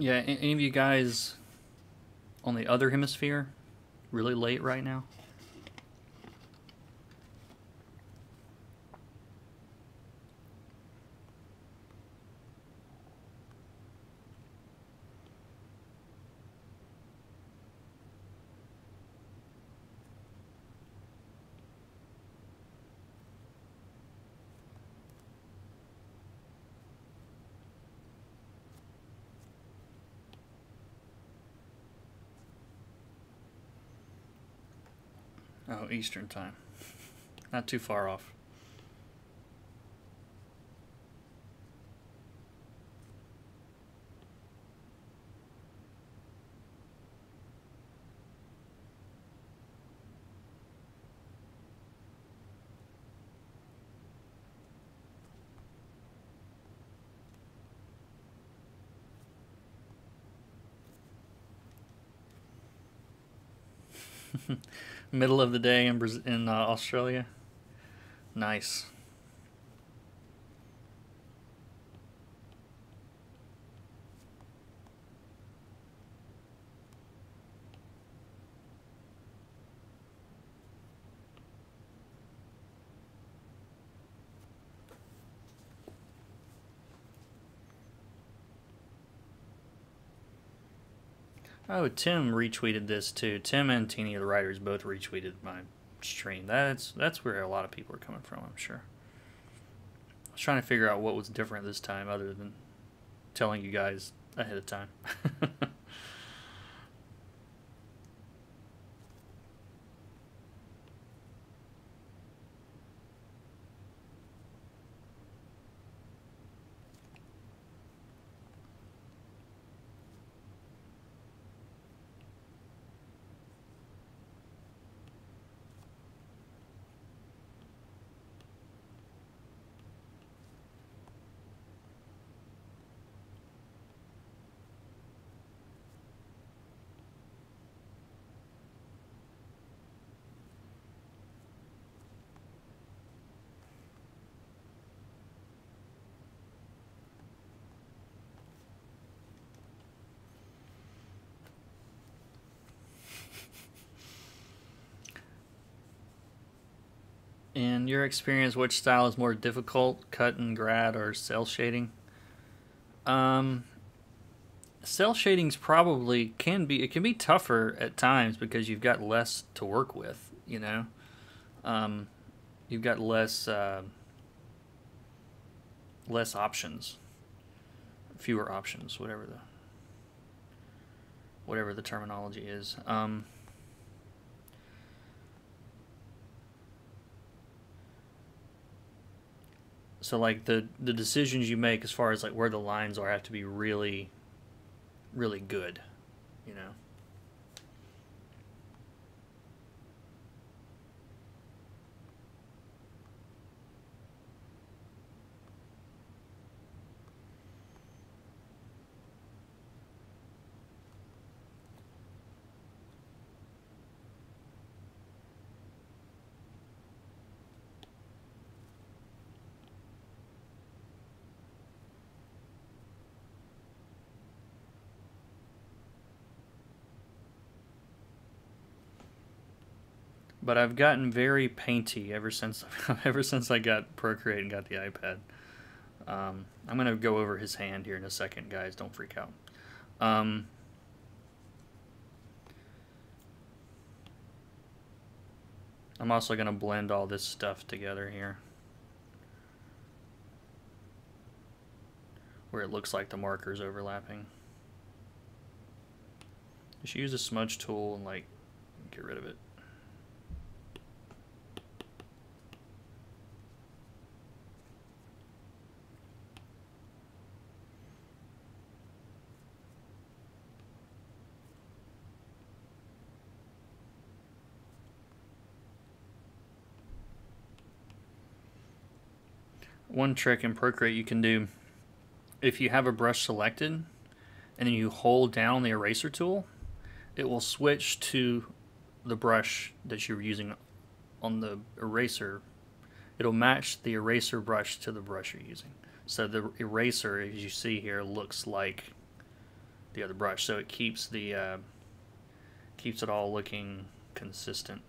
Yeah, any of you guys on the other hemisphere really late right now? Oh, Eastern time. Not too far off. Middle of the day in Australia. Nice. Oh, Tim retweeted this too. Tim and Teeny the writers both retweeted my stream. That's where a lot of people are coming from, I'm sure. I was trying to figure out what was different this time other than telling you guys ahead of time. In your experience, which style is more difficult, cut and grad or cell shading? Um, Cell shading's probably can be tougher at times because you've got less to work with. You know, um, you've got less options, fewer options, whatever the terminology is. So like the decisions you make as far as like where the lines are have to be really really good, you know. But I've gotten very painty ever since ever since I got Procreate and got the iPad. I'm gonna go over his hand here in a second, guys. Don't freak out. Um, I'm also gonna blend all this stuff together here, where it looks like the marker's overlapping. Just use a smudge tool and like get rid of it. One trick in Procreate you can do, if you have a brush selected and then you hold down the eraser tool, it will switch to the brush that you're using on the eraser. It'll match the eraser brush to the brush you're using. So the eraser, as you see here, looks like the other brush, so it keeps keeps it all looking consistent.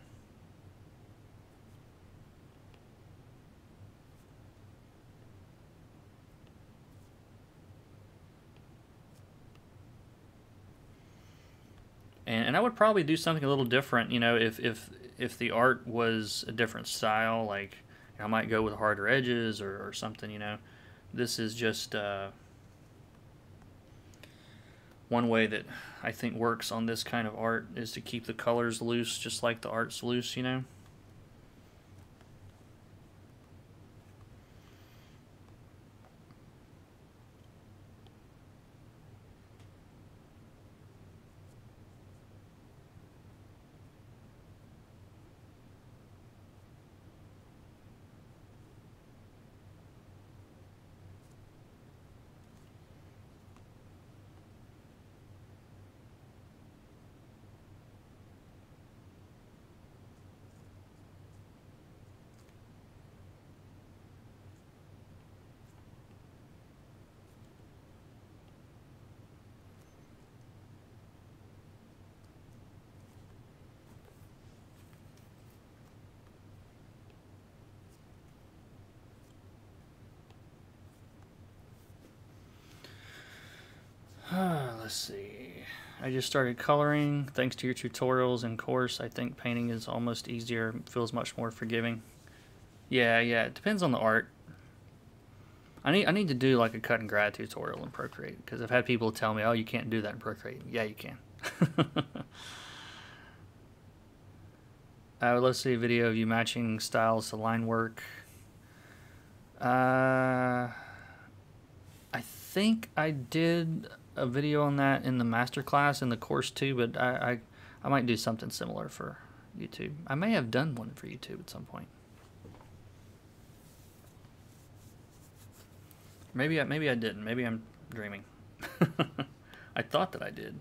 And I would probably do something a little different, you know, if the art was a different style, like I might go with harder edges or something, you know. This is just one way that I think works on this kind of art is to keep the colors loose, just like the art's loose, you know. Let's see. I just started coloring. Thanks to your tutorials and course, I think painting is almost easier. Feels much more forgiving. Yeah, it depends on the art. I need to do like a cut and grad tutorial in Procreate, because I've had people tell me, oh, you can't do that in Procreate. Yeah, you can. I would love to see a video of you matching styles to line work. I think I did a video on that in the masterclass in the course too, but I might do something similar for YouTube. I may have done one for YouTube at some point. Maybe I didn't. Maybe I'm dreaming. I thought that I did.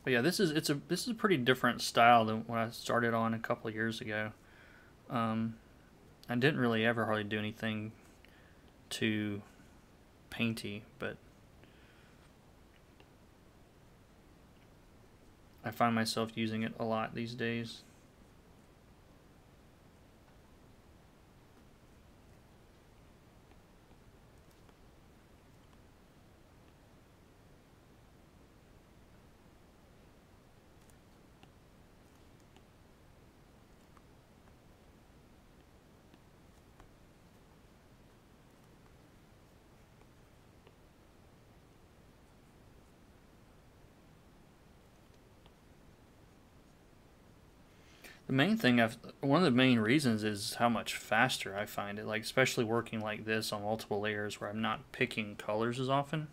But yeah, this is a pretty different style than what I started on a couple of years ago. I didn't really ever hardly do anything too painty, but I find myself using it a lot these days. The main thing one of the main reasons is how much faster I find it, like especially working like this on multiple layers where I'm not picking colors as often.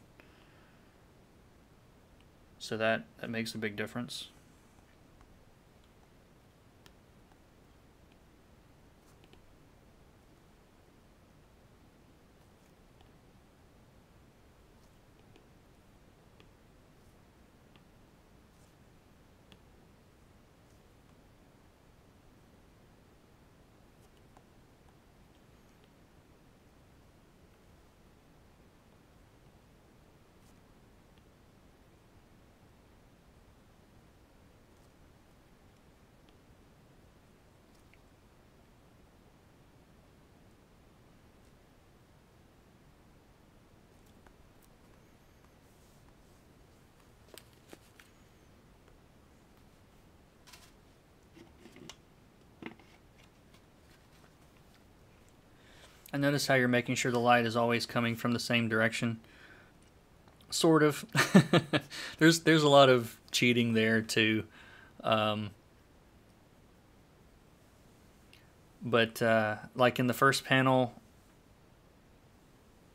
So that makes a big difference. I notice how you're making sure the light is always coming from the same direction. Sort of. There's a lot of cheating there too. But like in the first panel,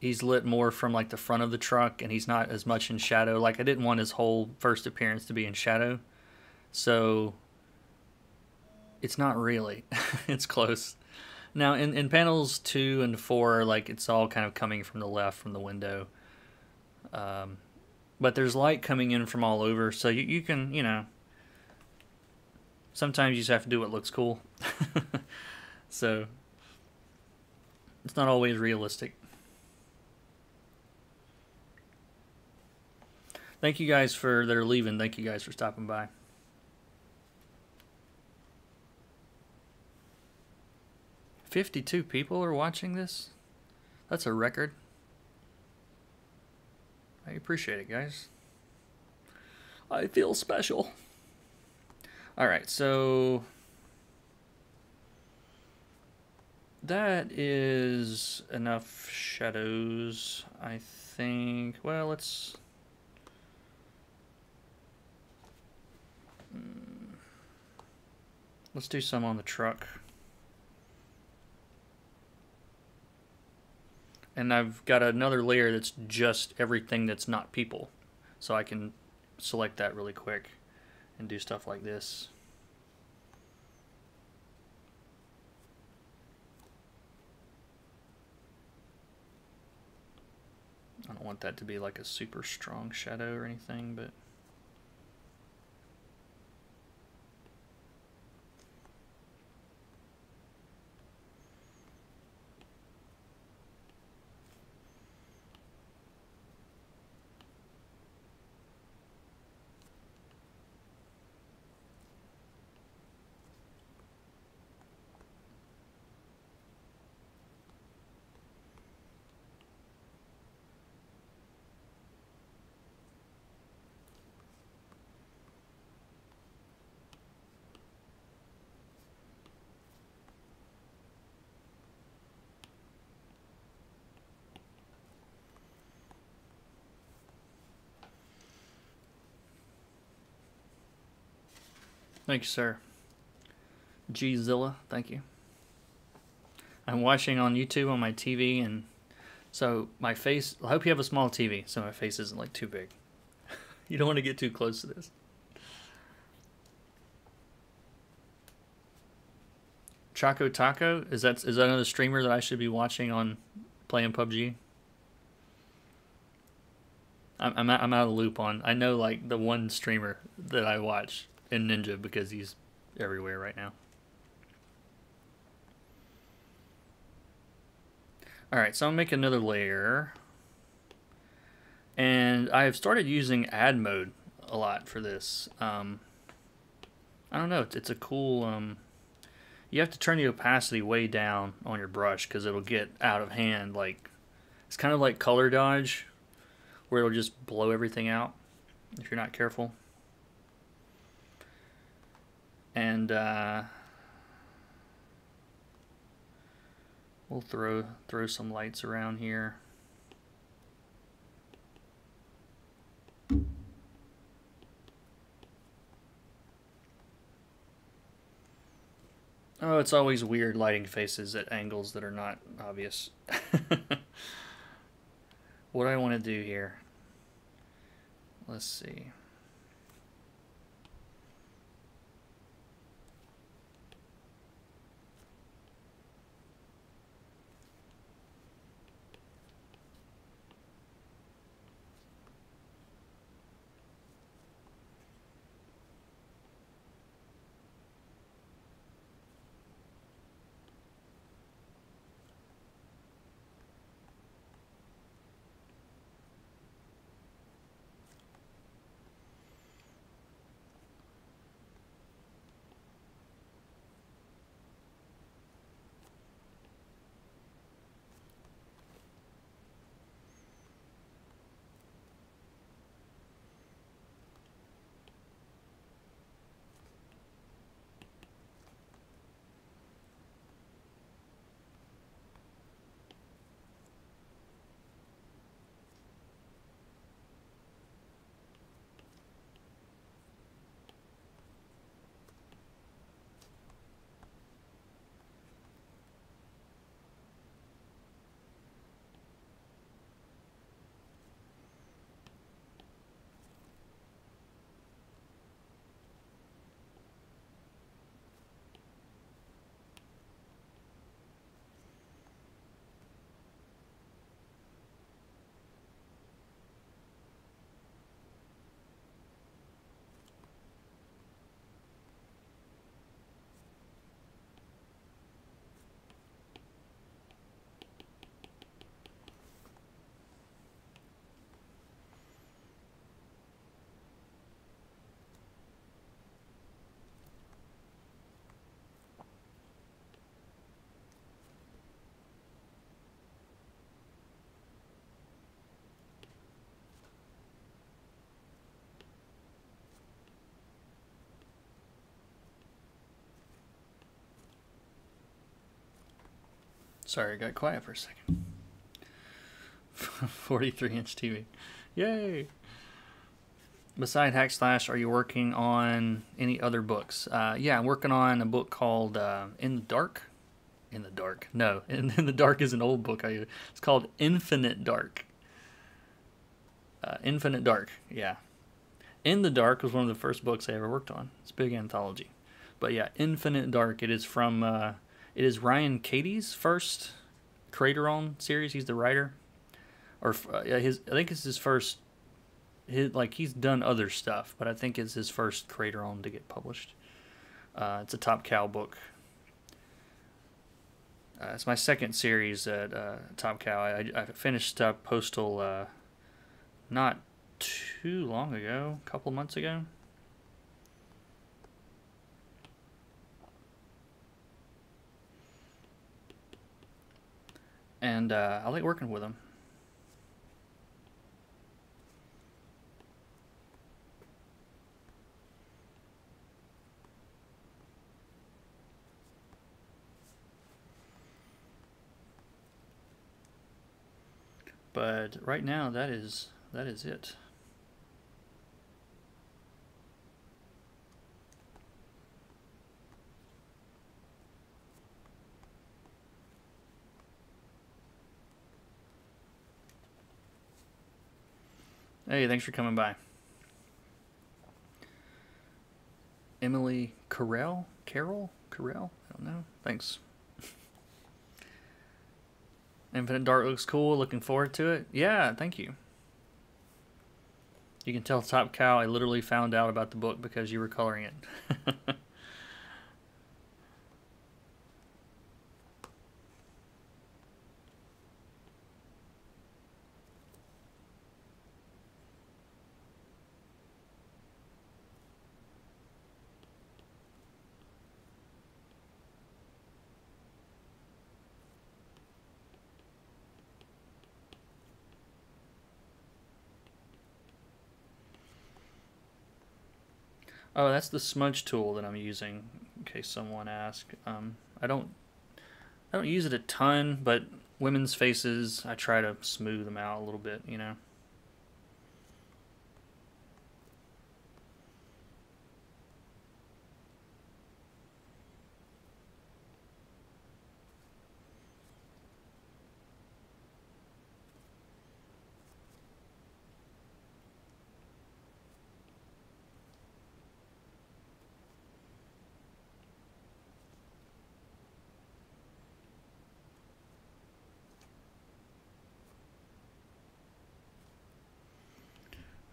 he's lit more from like the front of the truck, and he's not as much in shadow. Like I didn't want his whole first appearance to be in shadow, so it's not really. It's close. Now in panels 2 and 4, like it's all kind of coming from the left from the window. But there's light coming in from all over, so you can, you know, sometimes you just have to do what looks cool. So it's not always realistic. Thank you guys that are leaving. Thank you guys for stopping by. $52 people are watching this. That's a record. I appreciate it, guys. I feel special. Alright, so that is enough shadows, I think. Well, let's do some on the truck. And I've got another layer that's just everything that's not people. So I can select that really quick and do stuff like this. I don't want that to be like a super strong shadow or anything, but thank you, sir. Gzilla, thank you. I'm watching on YouTube on my TV, and so my face, I hope you have a small TV so my face isn't like too big. You don't want to get too close to this. Choco Taco, is that another streamer that I should be watching on playing PUBG? I'm out of the loop on. I know like the one streamer that I watch in Ninja because he's everywhere right now. Alright, so I'll make another layer. And I have started using add mode a lot for this. I don't know, it's a cool... you have to turn the opacity way down on your brush because it'll get out of hand. Like, it's kind of like color dodge, where it'll just blow everything out if you're not careful. And we'll throw some lights around here. Oh, it's always weird lighting faces at angles that are not obvious. What do I want to do here? Let's see. Sorry, I got quiet for a second. 43-inch TV. Yay! Beside Hack Slash, are you working on any other books? Yeah, I'm working on a book called In the Dark. In the Dark. No, In the Dark is an old book. It's called Infinite Dark. Infinite Dark, yeah. In the Dark was one of the first books I ever worked on. It's a big anthology. But yeah, Infinite Dark. It is from, it is Ryan Cady's first Crater On series. He's the writer. Or I think it's his first, he's done other stuff, but I think it's his first Crater On to get published. It's a Top Cow book. It's my second series at Top Cow. I finished up Postal not too long ago, a couple months ago. And I like working with them. But right now, that is it. Hey, thanks for coming by. Emily Carell? Carol? Carell? I don't know. Thanks. Infinite Dark looks cool. Looking forward to it. Yeah, thank you. You can tell Top Cow I literally found out about the book because you were coloring it. Oh, that's the smudge tool that I'm using, in case someone asks. I don't use it a ton, but women's faces, I try to smooth them out a little bit, you know.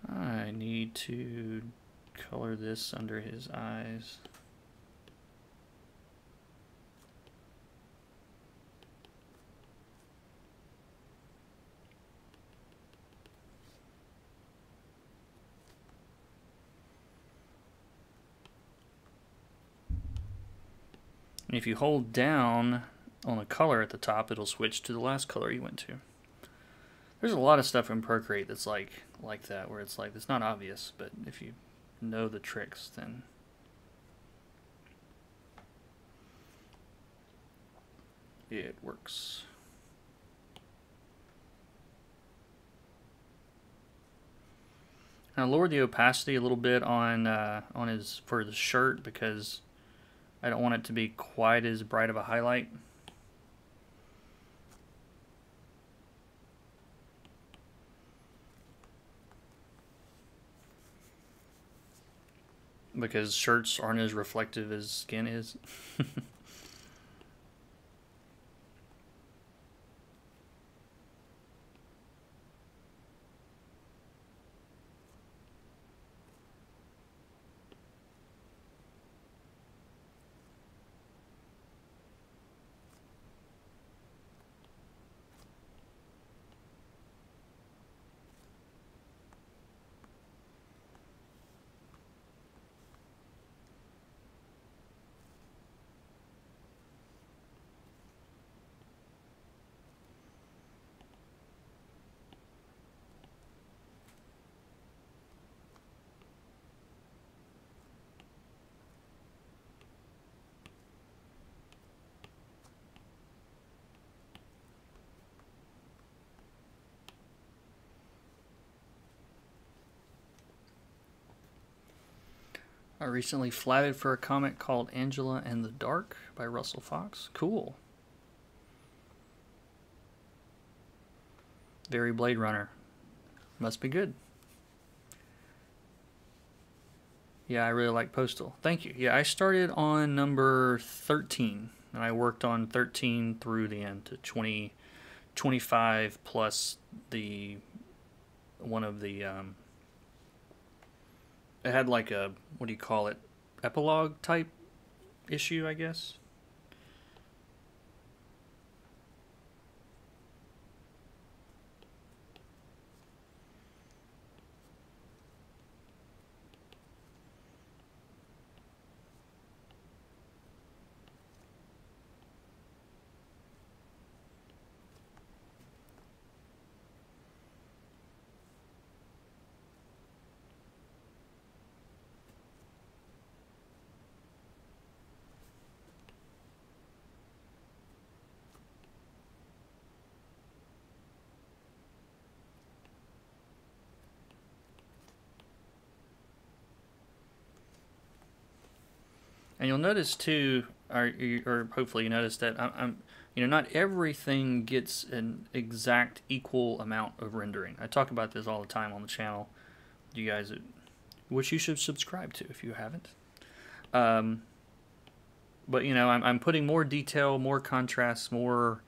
I need to color this under his eyes. And if you hold down on a color at the top, it'll switch to the last color you went to. There's a lot of stuff in Procreate that's like that, where it's like, it's not obvious, but if you know the tricks, then it works. And I lowered the opacity a little bit on for the shirt because I don't want it to be quite as bright of a highlight. Because shirts aren't as reflective as skin is. I recently flatted for a comic called Angela and the Dark by Russell Fox. Cool. Very Blade Runner. Must be good. Yeah, I really like Postal. Thank you. Yeah, I started on number 13, and I worked on 13 through the end to 20, 25 plus the one of the it had like a, what do you call it, epilogue type issue, I guess. And you'll notice too, or hopefully you notice that not everything gets an exact equal amount of rendering. I talk about this all the time on the channel. You guys, which you should subscribe to if you haven't. But I'm putting more detail, more contrast, more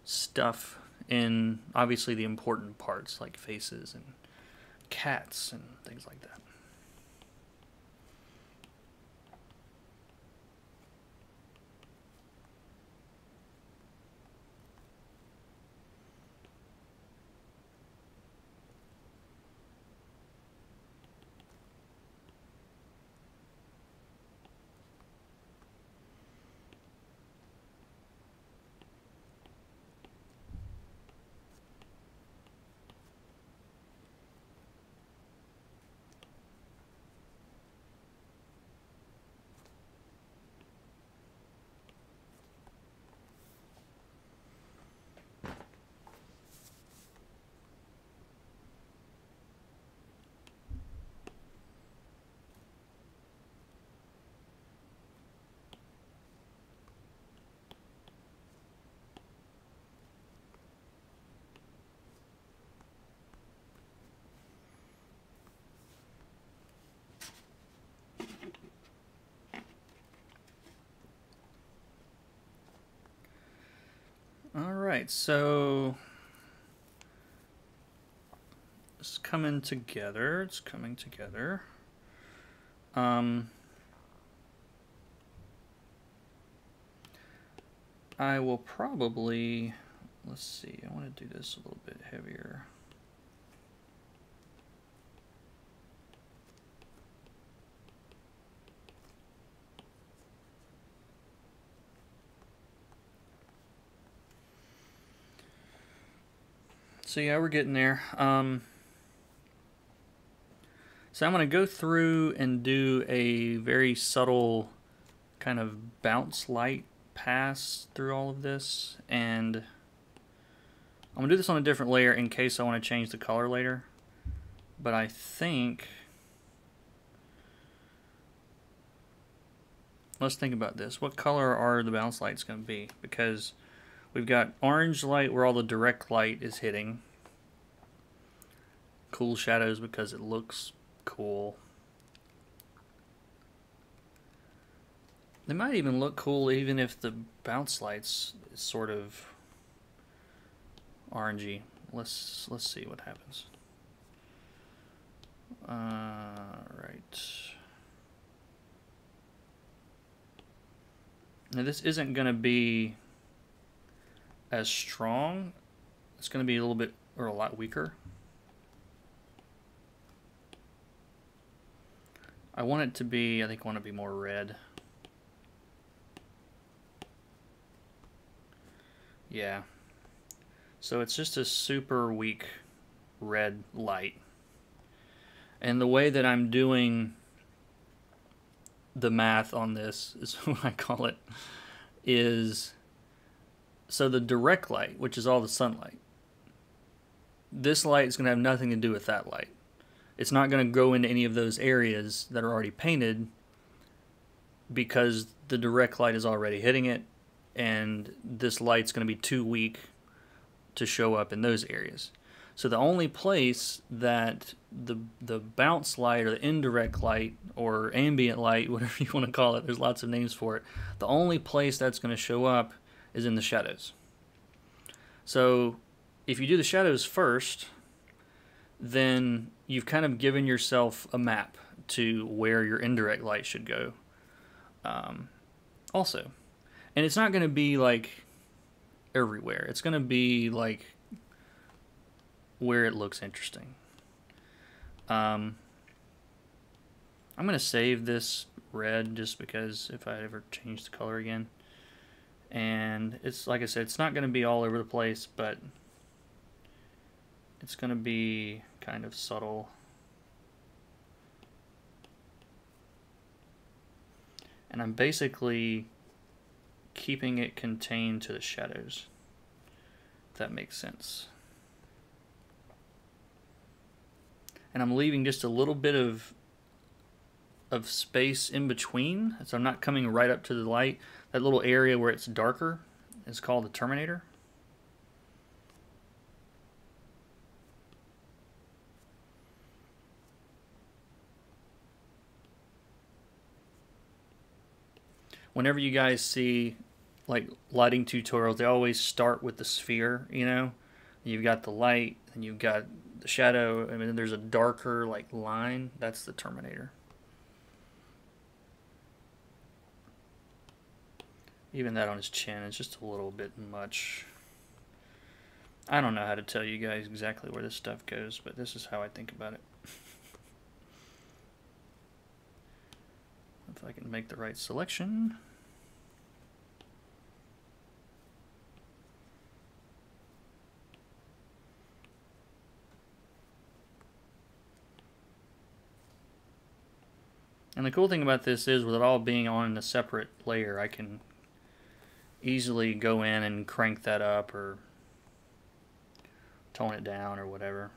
stuff in obviously the important parts like faces and cats and things like that. Alright, so it's coming together. It's coming together. I will probably, let's see, I want to do this a little bit heavier. So yeah, we're getting there. So I'm going to go through and do a very subtle kind of bounce light pass through all of this, and I'm going to do this on a different layer in case I want to change the color later. But I think, let's think about this. What color are the bounce lights going to be? Because we've got orange light where all the direct light is hitting. Cool shadows because it looks cool. They might even look cool even if the bounce lights is sort of orangey. Let's see what happens. Right. Now this isn't going to be as strong. It's going to be a little bit, or a lot weaker. I want it to be, I think I want it to be more red. Yeah. So it's just a super weak red light. And the way that I'm doing the math on this is what I call it, is so the direct light, which is all the sunlight, this light is going to have nothing to do with that light. It's not going to go into any of those areas that are already painted because the direct light is already hitting it, and this light's going to be too weak to show up in those areas. So the only place that the bounce light or the indirect light or ambient light, whatever you want to call it, there's lots of names for it, the only place that's going to show up is in the shadows. So if you do the shadows first, then you've kind of given yourself a map to where your indirect light should go. Also, and it's not going to be like everywhere. It's going to be like where it looks interesting. I'm going to save this red just because if I ever change the color again. And it's like I said, it's not going to be all over the place, but it's going to be kind of subtle. And I'm basically keeping it contained to the shadows, if that makes sense. And I'm leaving just a little bit of space in between, so I'm not coming right up to the light. That little area where it's darker is called the terminator. Whenever you guys see like lighting tutorials, they always start with the sphere, you know? You've got the light, and you've got the shadow, and then there's a darker like line. That's the terminator. Even that on his chin is just a little bit much. I don't know how to tell you guys exactly where this stuff goes, but this is how I think about it. If I can make the right selection. And the cool thing about this is, with it all being on a separate layer, I can easily go in and crank that up or tone it down or whatever.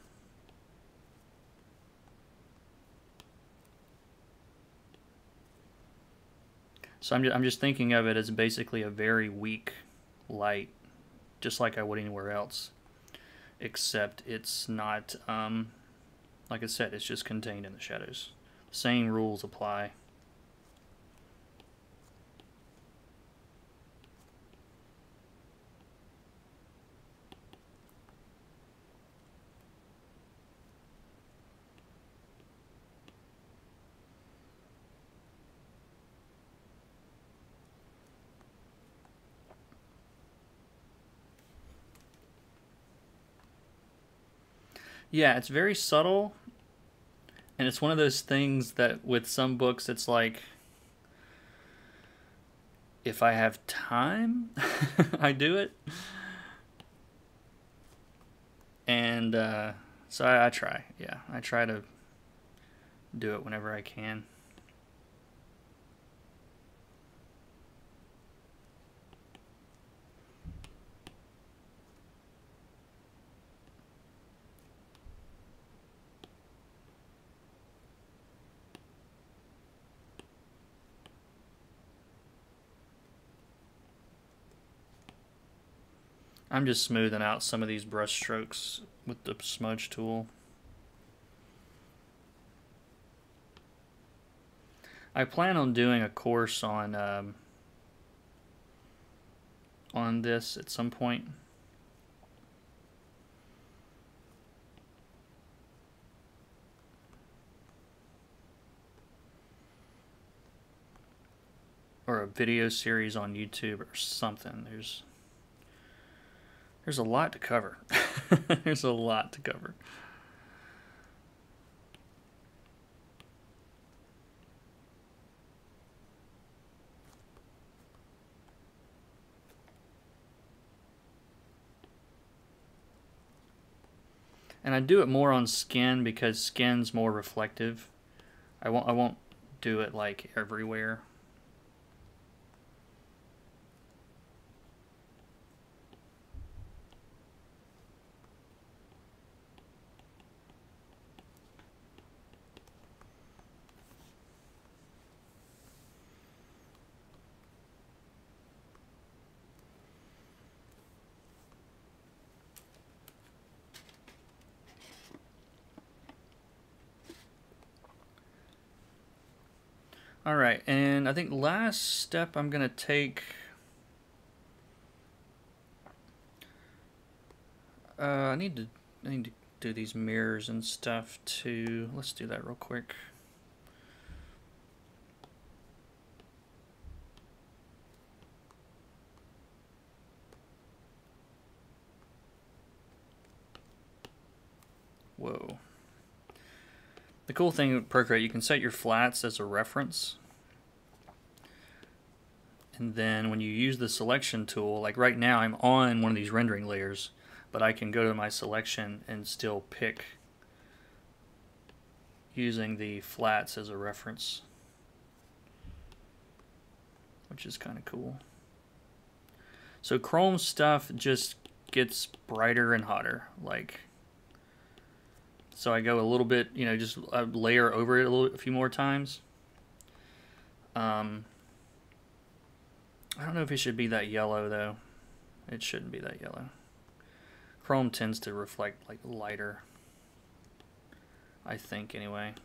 So I'm just thinking of it as basically a very weak light, just like I would anywhere else, except it's not, like I said, it's just contained in the shadows. Same rules apply. Yeah, it's very subtle, and it's one of those things that with some books it's like, if I have time, I do it. And so I try. Yeah, I try to do it whenever I can. I'm just smoothing out some of these brush strokes with the smudge tool. I plan on doing a course on this at some point. Or a video series on YouTube or something. There's a lot to cover. There's a lot to cover. And I do it more on skin because skin's more reflective. I won't do it like everywhere. All right, and I think last step I'm gonna take. I need to do these mirrors and stuff too. Let's do that real quick. Whoa. The cool thing with Procreate, you can set your flats as a reference. And then when you use the selection tool, like right now I'm on one of these rendering layers, but I can go to my selection and still pick using the flats as a reference, which is kind of cool. So Chrome stuff just gets brighter and hotter. Like, so I go a little bit, you know, just a layer over it a few more times. I don't know if it should be that yellow though. It shouldn't be that yellow. Chrome tends to reflect like lighter, I think anyway.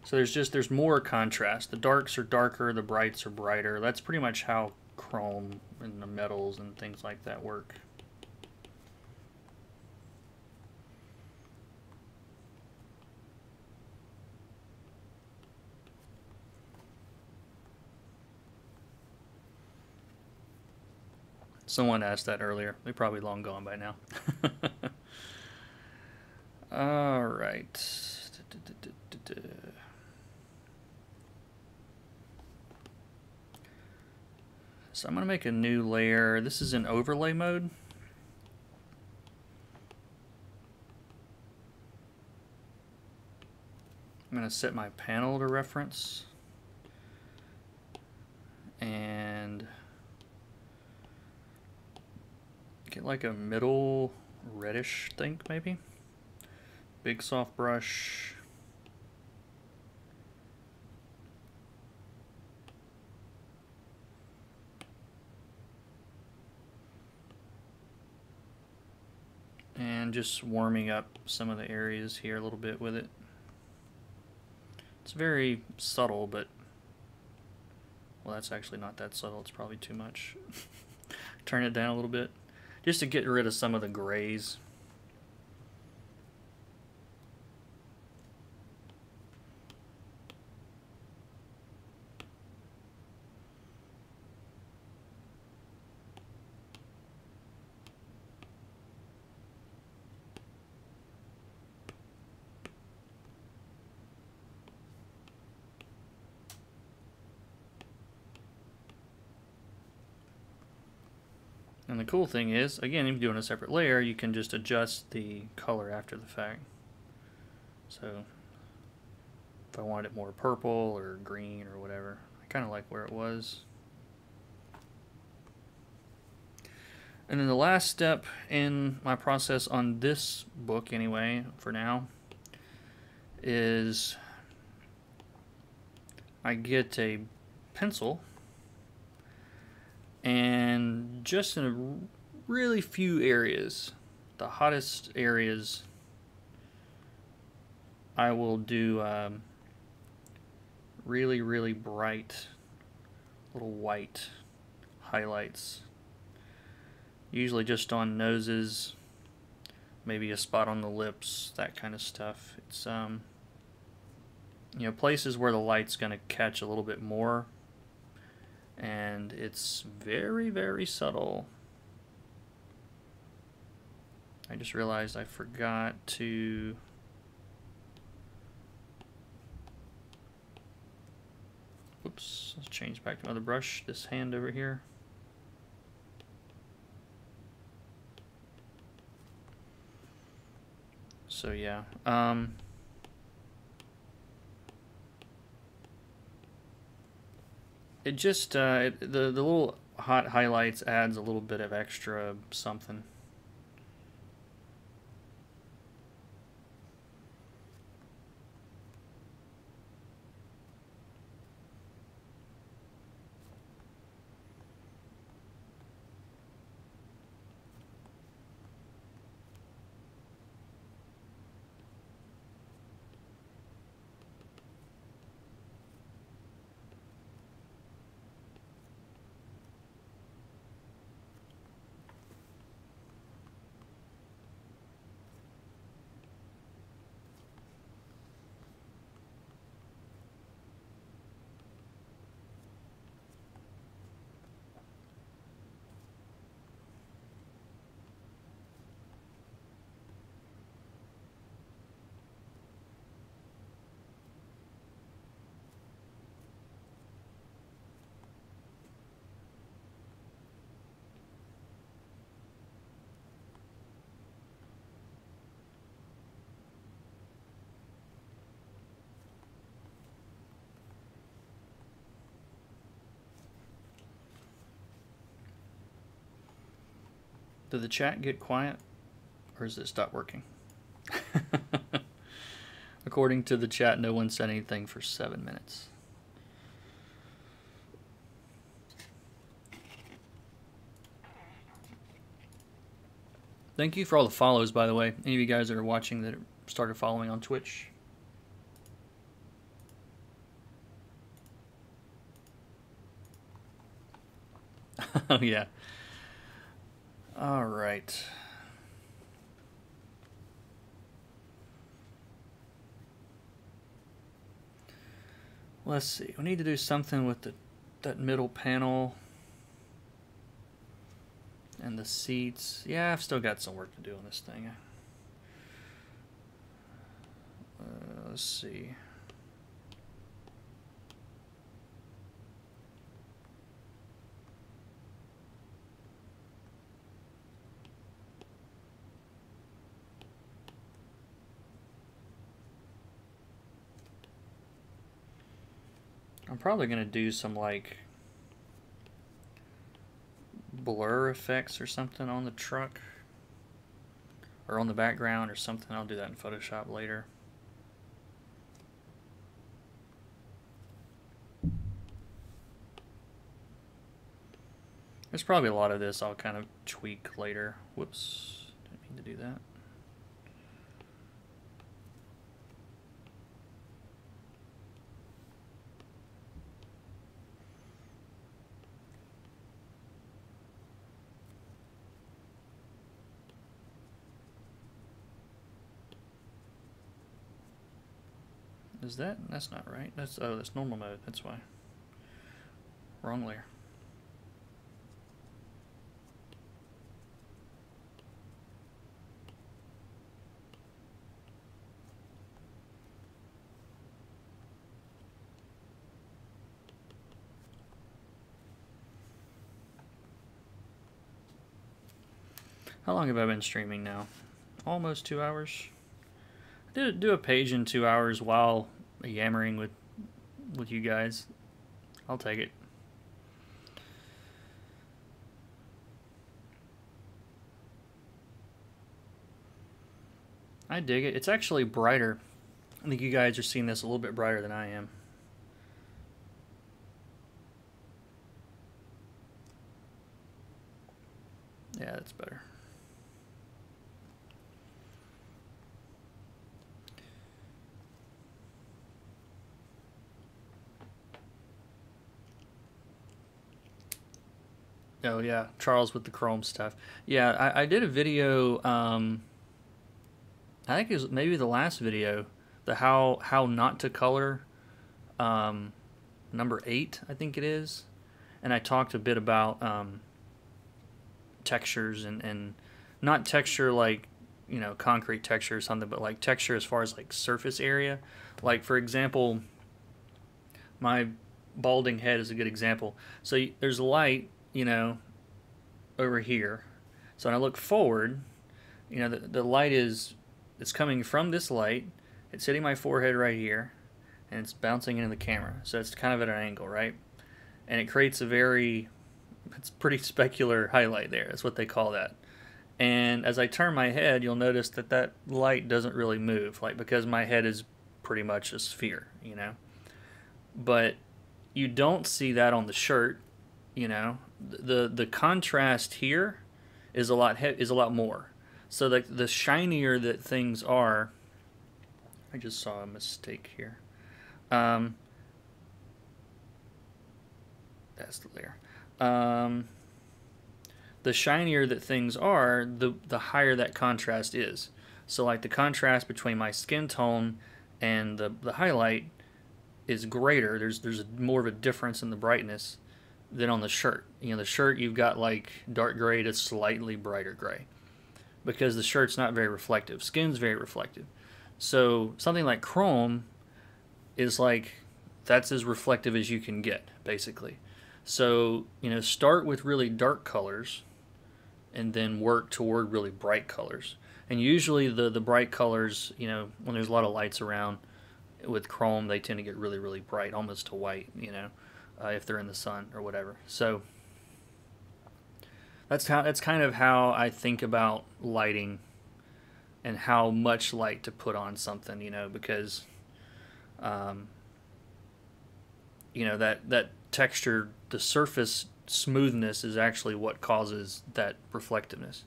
So there's more contrast. The darks are darker, the brights are brighter. That's pretty much how Chrome and the metals and things like that work. Someone asked that earlier. They're probably long gone by now. All right. So I'm going to make a new layer. This is in overlay mode. I'm going to set my panel to reference. And get like a middle reddish thing maybe. Big soft brush. And just warming up some of the areas here a little bit with it. It's very subtle, but, well, that's actually not that subtle. It's probably too much. Turn it down a little bit, just to get rid of some of the grays. And the cool thing is, again, if you're doing a separate layer, you can just adjust the color after the fact. So if I wanted it more purple or green or whatever, I kind of like where it was. And then the last step in my process on this book, anyway, for now, is I get a pencil, and just in a really few areas, the hottest areas, I will do really, really bright little white highlights. Usually just on noses, maybe a spot on the lips, that kind of stuff. It's you know, places where the light's going to catch a little bit more, and it's very, very subtle. I just realized I forgot to oops, let's change back to another brush, this hand over here. So yeah, it just the little hot highlights adds a little bit of extra something. Did the chat get quiet, or has it stopped working? According to the chat, no one said anything for 7 minutes. Thank you for all the follows, by the way. Any of you guys that are watching that started following on Twitch. Oh, yeah. All right. Let's see. We need to do something with that middle panel and the seats. Yeah, I've still got some work to do on this thing. Let's see. I'm probably going to do some like blur effects or something on the truck or on the background or something. I'll do that in Photoshop later. There's probably a lot of this I'll kind of tweak later. Whoops, didn't mean to do that. Is that's not right. That's normal mode. That's why. Wrong layer. How long have I been streaming now? Almost 2 hours. I did do a page in 2 hours while yammering with you guys. I'll take it. I dig it. It's actually brighter. I think you guys are seeing this a little bit brighter than I am. Yeah, that's better. Oh yeah, Charles with the Chrome stuff. Yeah, I did a video. I think it was maybe the last video, the how not to color, number 8, I think it is, and I talked a bit about textures and not texture like, you know, concrete texture or something, but like texture as far as like surface area. Like for example, my balding head is a good example. So there's light, you know, over here. So when I look forward, you know, the light it's coming from this light. It's hitting my forehead right here, and it's bouncing into the camera. So it's kind of at an angle, right? And it creates a very It's pretty specular highlight there. That's what they call that. And as I turn my head, you'll notice that that light doesn't really move, like because my head is pretty much a sphere, you know. But you don't see that on the shirt, you know. The contrast here is a lot more. So the shinier that things are, I just saw a mistake here. Um, that's the layer. The shinier that things are, the higher that contrast is. So like the contrast between my skin tone and the highlight is greater. There's more of a difference in the brightness than on the shirt. You know, the shirt you've got like dark gray to slightly brighter gray because the shirt's not very reflective. Skin's very reflective. So something like chrome is like that's as reflective as you can get, basically. So, you know, start with really dark colors and then work toward really bright colors. And usually the bright colors, you know, when there's a lot of lights around with chrome, they tend to get really, really bright, almost to white, you know, if they're in the sun or whatever. So that's kind of how I think about lighting and how much light to put on something, you know, because you know, that texture, the surface smoothness is actually what causes that reflectiveness.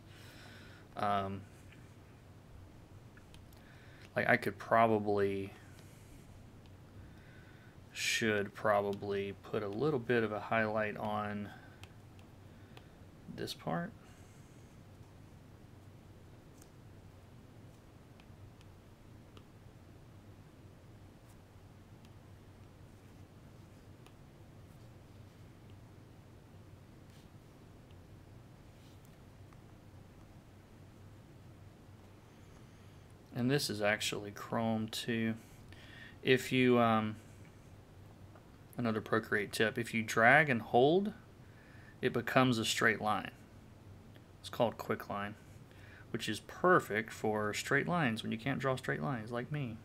Like I should probably put a little bit of a highlight on this part. And this is actually chrome too. If you, another Procreate tip, if you drag and hold, it becomes a straight line. It's called quick line, which is perfect for straight lines when you can't draw straight lines like me.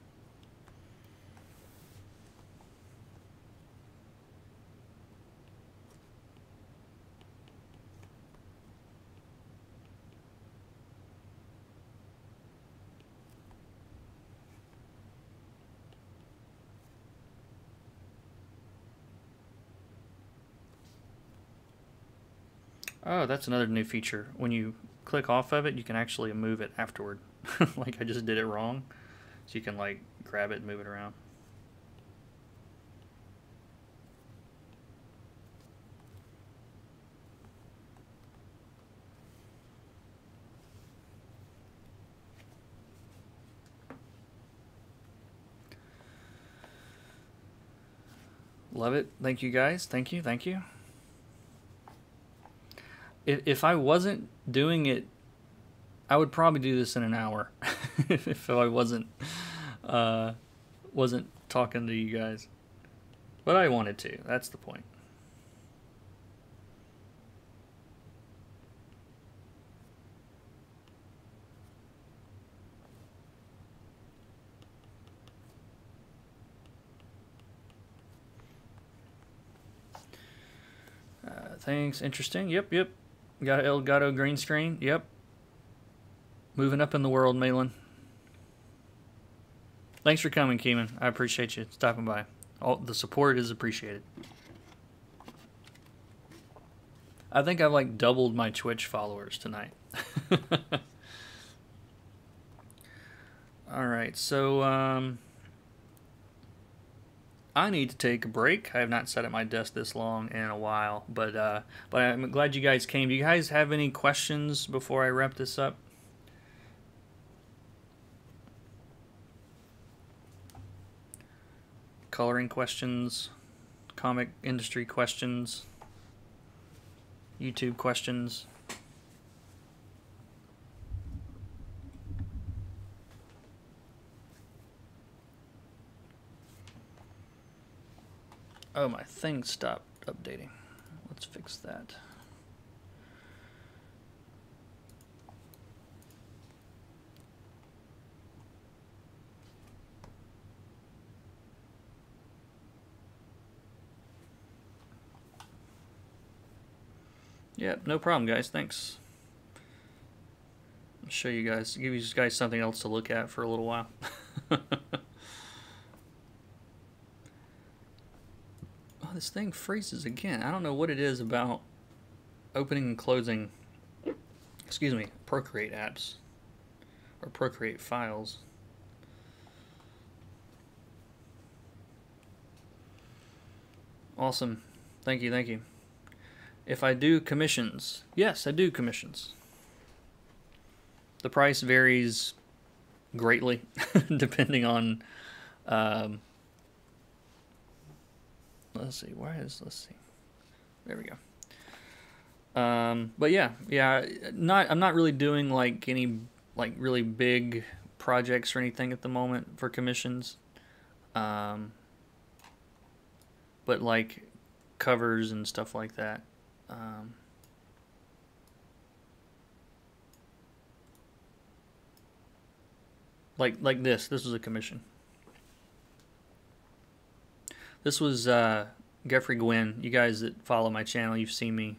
Oh, that's another new feature. When you click off of it, you can actually move it afterward. Like I just did it wrong. So you can like grab it and move it around. Love it. Thank you guys. Thank you. Thank you. If I wasn't doing it, I would probably do this in an hour. If I wasn't talking to you guys, but I wanted to. That's the point. Thanks. Interesting. Yep. Yep. Got Elgato green screen. Yep. Moving up in the world, Malin. Thanks for coming, Keeman. I appreciate you stopping by. All the support is appreciated. I think I've like doubled my Twitch followers tonight. All right, so I need to take a break. I have not sat at my desk this long in a while, but I'm glad you guys came. Do you guys have any questions before I wrap this up? Coloring questions, comic industry questions, YouTube questions. Oh, my thing stopped updating. Let's fix that. Yeah, no problem, guys. Thanks. I'll show you guys, give you guys something else to look at for a little while. Oh, this thing freezes again. I don't know what it is about opening and closing, excuse me, Procreate apps or Procreate files. Awesome. Thank you, thank you. If I do commissions, yes, I do commissions. The price varies greatly depending on, let's see, let's see. There we go. But yeah, I'm not really doing like any like really big projects or anything at the moment for commissions. But like covers and stuff like that. Like this was a commission. This was Geoffrey Gwynn. You guys that follow my channel, you've seen me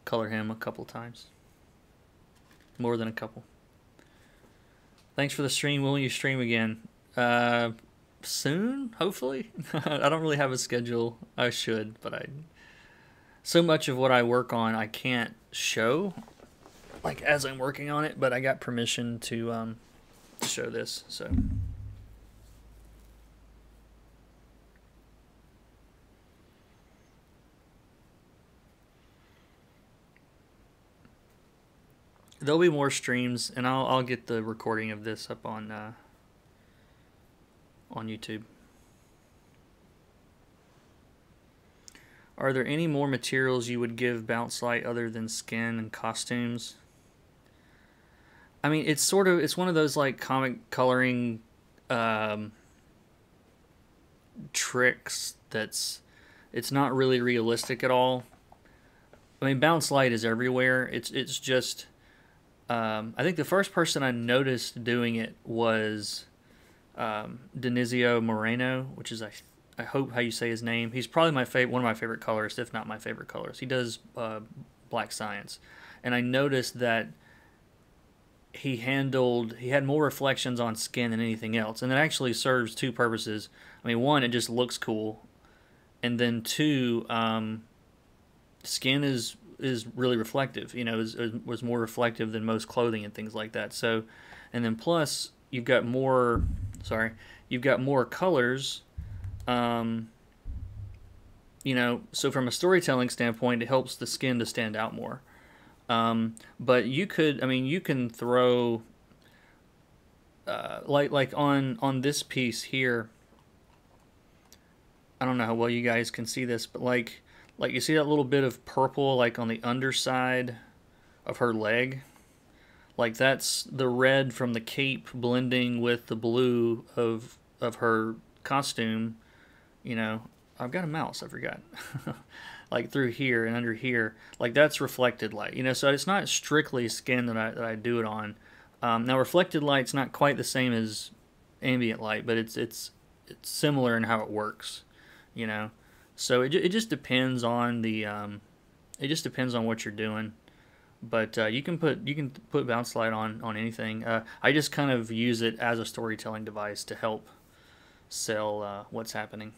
color him a couple times. More than a couple. Thanks for the stream. Will you stream again? Soon, hopefully. I don't really have a schedule. I should, but so much of what I work on I can't show like as I'm working on it, but I got permission to show this, so there'll be more streams, and I'll get the recording of this up on YouTube. Are there any more materials you would give Bounce Light other than skin and costumes? I mean, it's one of those like comic coloring tricks it's not really realistic at all. I mean, Bounce Light is everywhere. It's just I think the first person I noticed doing it was Denizio Moreno, which is I hope how you say his name. He's probably one of my favorite colorists, if not my favorite colorist. He does Black Science, and I noticed that he had more reflections on skin than anything else, and it actually serves two purposes. I mean, one, it just looks cool, and then two, skin is really reflective. You know, was more reflective than most clothing and things like that. So, and then plus you've got more colors. You know, so from a storytelling standpoint, it helps the skin to stand out more. But you can throw like on this piece here. I don't know how well you guys can see this, but like you see that little bit of purple like on the underside of her leg? Like that's the red from the cape blending with the blue of her costume. You know, I've got a mouse, I forgot. Like through here and under here, like that's reflected light. You know, so it's not strictly skin that I do it on. Now reflected light's not quite the same as ambient light, but it's similar in how it works. You know, so it just depends on the it just depends on what you're doing. But you can put bounce light on anything. I just kind of use it as a storytelling device to help sell what's happening.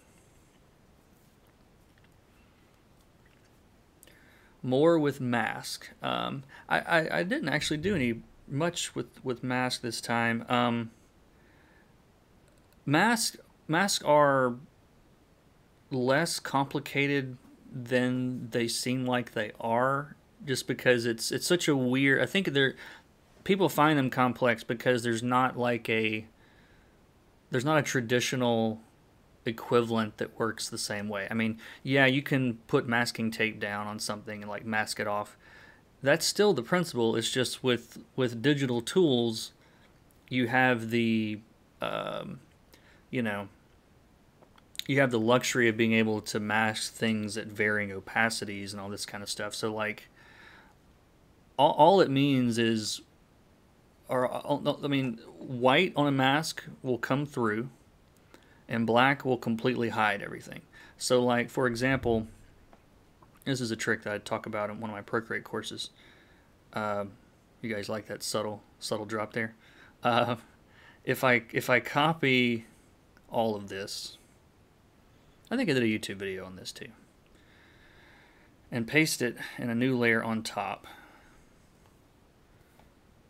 More with mask. I didn't actually do much with mask this time. Masks are less complicated than they seem like they are, just because it's such a weird. I think people find them complex because there's not a traditional equivalent that works the same way. I mean, yeah, you can put masking tape down on something and like mask it off. That's still the principle. It's just with digital tools, you have the you know, you have the luxury of being able to mask things at varying opacities and all this kind of stuff. So like all it means is, I mean, white on a mask will come through and black will completely hide everything. So like, for example, This is a trick that I talk about in one of my Procreate courses. You guys like that subtle drop there? If I copy all of this, I think I did a YouTube video on this too, and paste it in a new layer on top.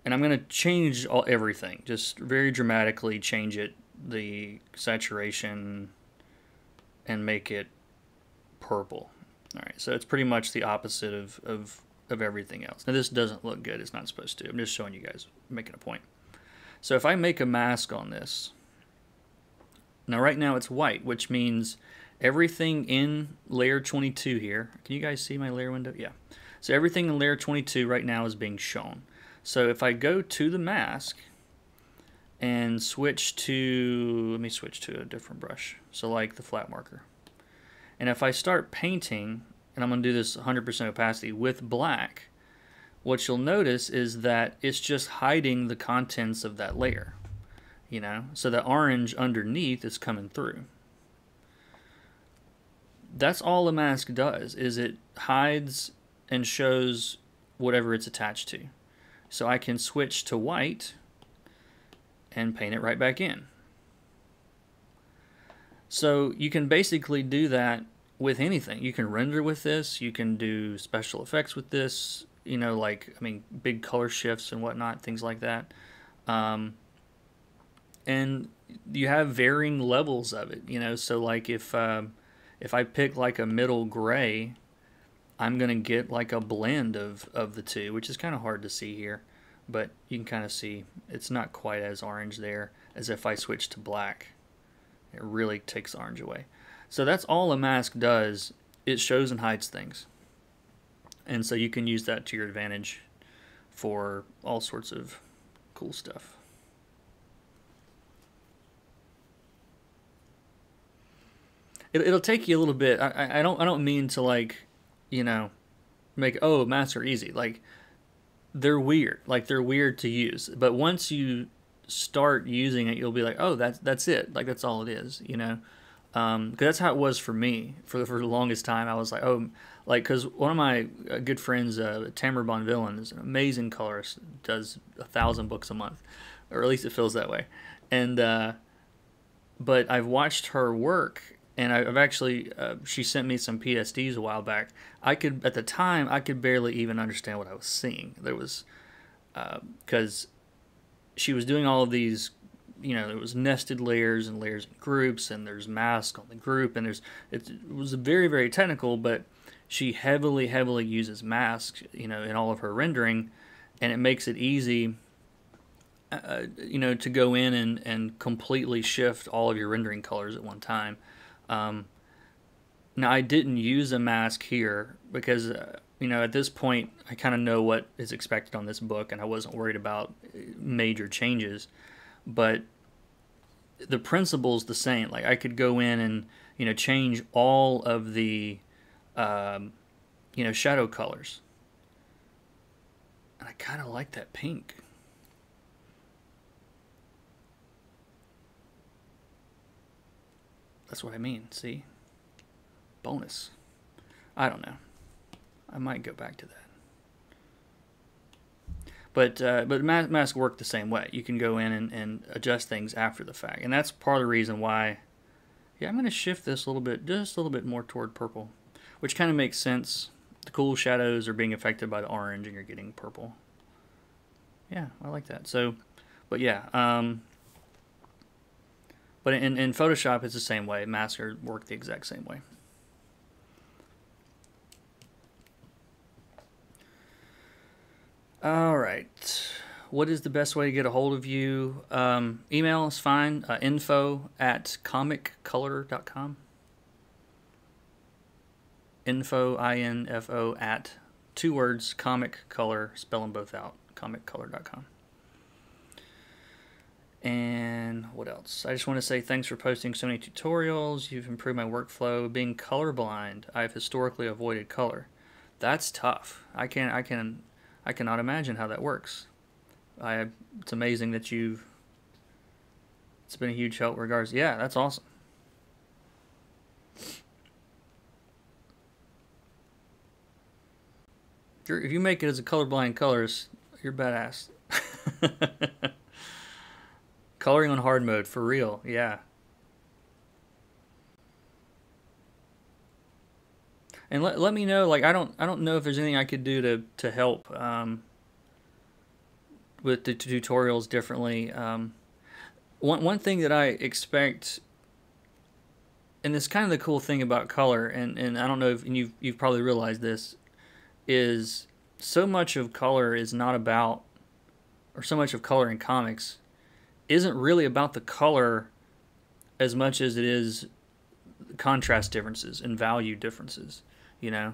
And I'm going to change everything, just very dramatically change it, the saturation, and make it purple. All right, so it's pretty much the opposite of everything else. Now this doesn't look good, it's not supposed to. I'm just showing you guys, making a point. So if I make a mask on this, now right now it's white, which means everything in layer 22 here, can you guys see my layer window? Yeah. So everything in layer 22 right now is being shown. So if I go to the mask and switch to, let me switch to a different brush, so like the flat marker. And if I start painting, and I'm going to do this 100% opacity with black, what you'll notice is that it's just hiding the contents of that layer, you know, so the orange underneath is coming through. That's all a mask does, is it hides and shows whatever it's attached to. So I can switch to white and paint it right back in. So you can basically do that with anything. You can render with this, you can do special effects with this, you know, like, I mean, big color shifts and whatnot, things like that. And you have varying levels of it, you know, so like if I pick like a middle gray, I'm going to get like a blend of the two, which is kind of hard to see here, but you can kind of see it's not quite as orange there as if I switch to black. It really takes orange away. So that's all a mask does. It shows and hides things. And so you can use that to your advantage for all sorts of cool stuff. It'll take you a little bit. I don't mean to, like, you know, make, oh, masks are easy. Like, they're weird. Like, they're weird to use. But once you start using it, you'll be like, oh, that's it. Like, that's all it is, you know? Because that's how it was for me. For the longest time, I was like, oh, like, because one of my good friends, Tamara Bonvillain, is an amazing colorist, does 1,000 books a month, or at least it feels that way. And but I've watched her work, and I've actually, she sent me some PSDs a while back. At the time, I could barely even understand what I was seeing. There was, because she was doing all of these, you know, there was nested layers and layers and groups, and there's mask on the group, and it was very, very technical, but she heavily uses masks, you know, in all of her rendering, and it makes it easy, you know, to go in and completely shift all of your rendering colors at one time. Now I didn't use a mask here because, you know, at this point I kind of know what is expected on this book, and I wasn't worried about major changes, but the principle's the same. Like, I could go in and, you know, change all of the, you know, shadow colors, and I kind of like that pink. That's what I mean, see? Bonus. I don't know. I might go back to that. But mask work the same way. You can go in and adjust things after the fact. And that's part of the reason why, yeah, I'm going to shift this a little bit, just a little bit more toward purple, which kind of makes sense. The cool shadows are being affected by the orange, and you're getting purple. Yeah, I like that. So, but yeah, but in Photoshop, it's the same way. Masks work the exact same way. All right. What is the best way to get a hold of you? Email is fine. info@comiccolor.com. Info, I-N-F-O, at, 2 words, comic color, spell them both out, comiccolor.com. And what else? I just want to say thanks for posting so many tutorials. You've improved my workflow. Being colorblind, I've historically avoided color. That's tough. I cannot imagine how that works. It's amazing that it's been a huge help regardless. Yeah, that's awesome. If you make it as a colorblind colorist, you're badass. Coloring on hard mode, for real, yeah. And let me know, like, I don't know if there's anything I could do to help with the tutorials differently. One thing that I expect, and it's kind of the cool thing about color, and I don't know if you've probably realized this, is so much of color is not about, or so much of color in comics isn't really about the color as much as it is contrast differences and value differences, you know,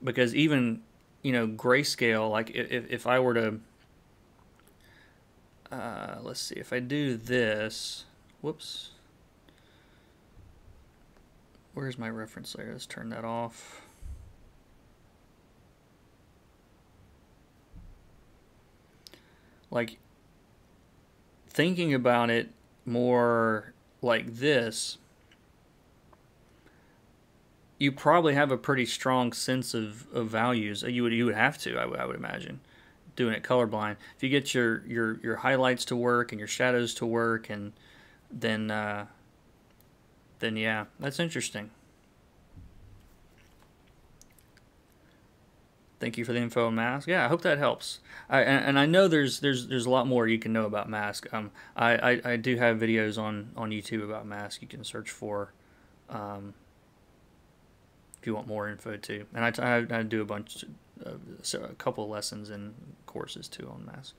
because even, you know, grayscale, like if I were to, let's see, if I do this, whoops, where's my reference layer? Let's turn that off. Like, thinking about it more like this, you probably have a pretty strong sense of values. You would have to, I would imagine, doing it colorblind. If you get your highlights to work and your shadows to work, and then yeah, that's interesting. Thank you for the info on Mask. Yeah, I hope that helps. And I know there's a lot more you can know about Mask. I do have videos on YouTube about Mask. You can search for if you want more info too. And I do a bunch, so a couple of lessons and courses too on Mask.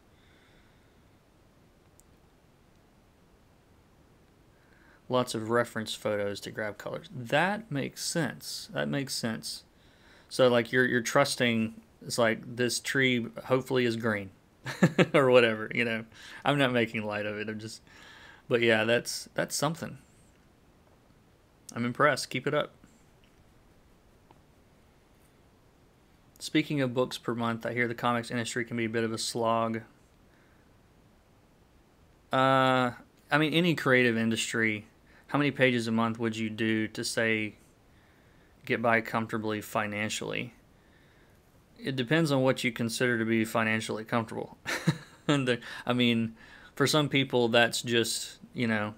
Lots of reference photos to grab colors. That makes sense. That makes sense. So like you're trusting, it's like this tree hopefully is green or whatever, you know. I'm not making light of it. I'm just, but yeah, that's something. I'm impressed. Keep it up. Speaking of books per month, I hear the comics industry can be a bit of a slog. I mean, any creative industry, how many pages a month would you do to say get by comfortably financially? It depends on what you consider to be financially comfortable. And I mean, for some people that's just, you know,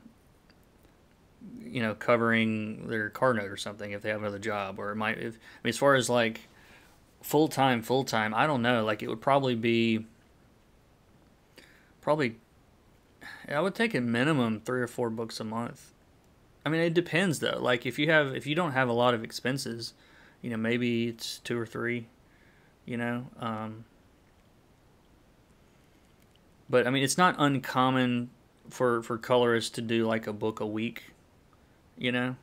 covering their car note or something if they have another job, or it might, I mean, as far as like full time, I don't know, like it would probably I would take a minimum 3 or 4 books a month. I mean, it depends though. Like if you don't have a lot of expenses, you know, maybe it's 2 or 3, you know. But I mean, it's not uncommon for colorists to do like a book a week, you know.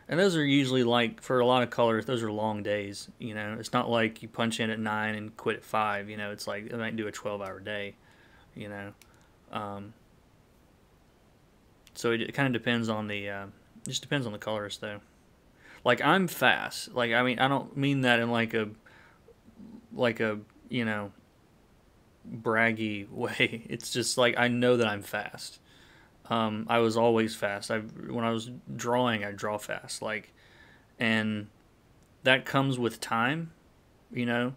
And those are usually, like, for a lot of colorists, those are long days, you know. It's not like you punch in at 9 and quit at 5, you know. It's like they might do a 12-hour day, you know. So it kind of depends on the just depends on the colorist though. Like I'm fast. Like I mean I don't mean that in like a you know, braggy way. It's just like I know that I'm fast. I was always fast. When I was drawing, I draw fast. Like, and that comes with time, you know,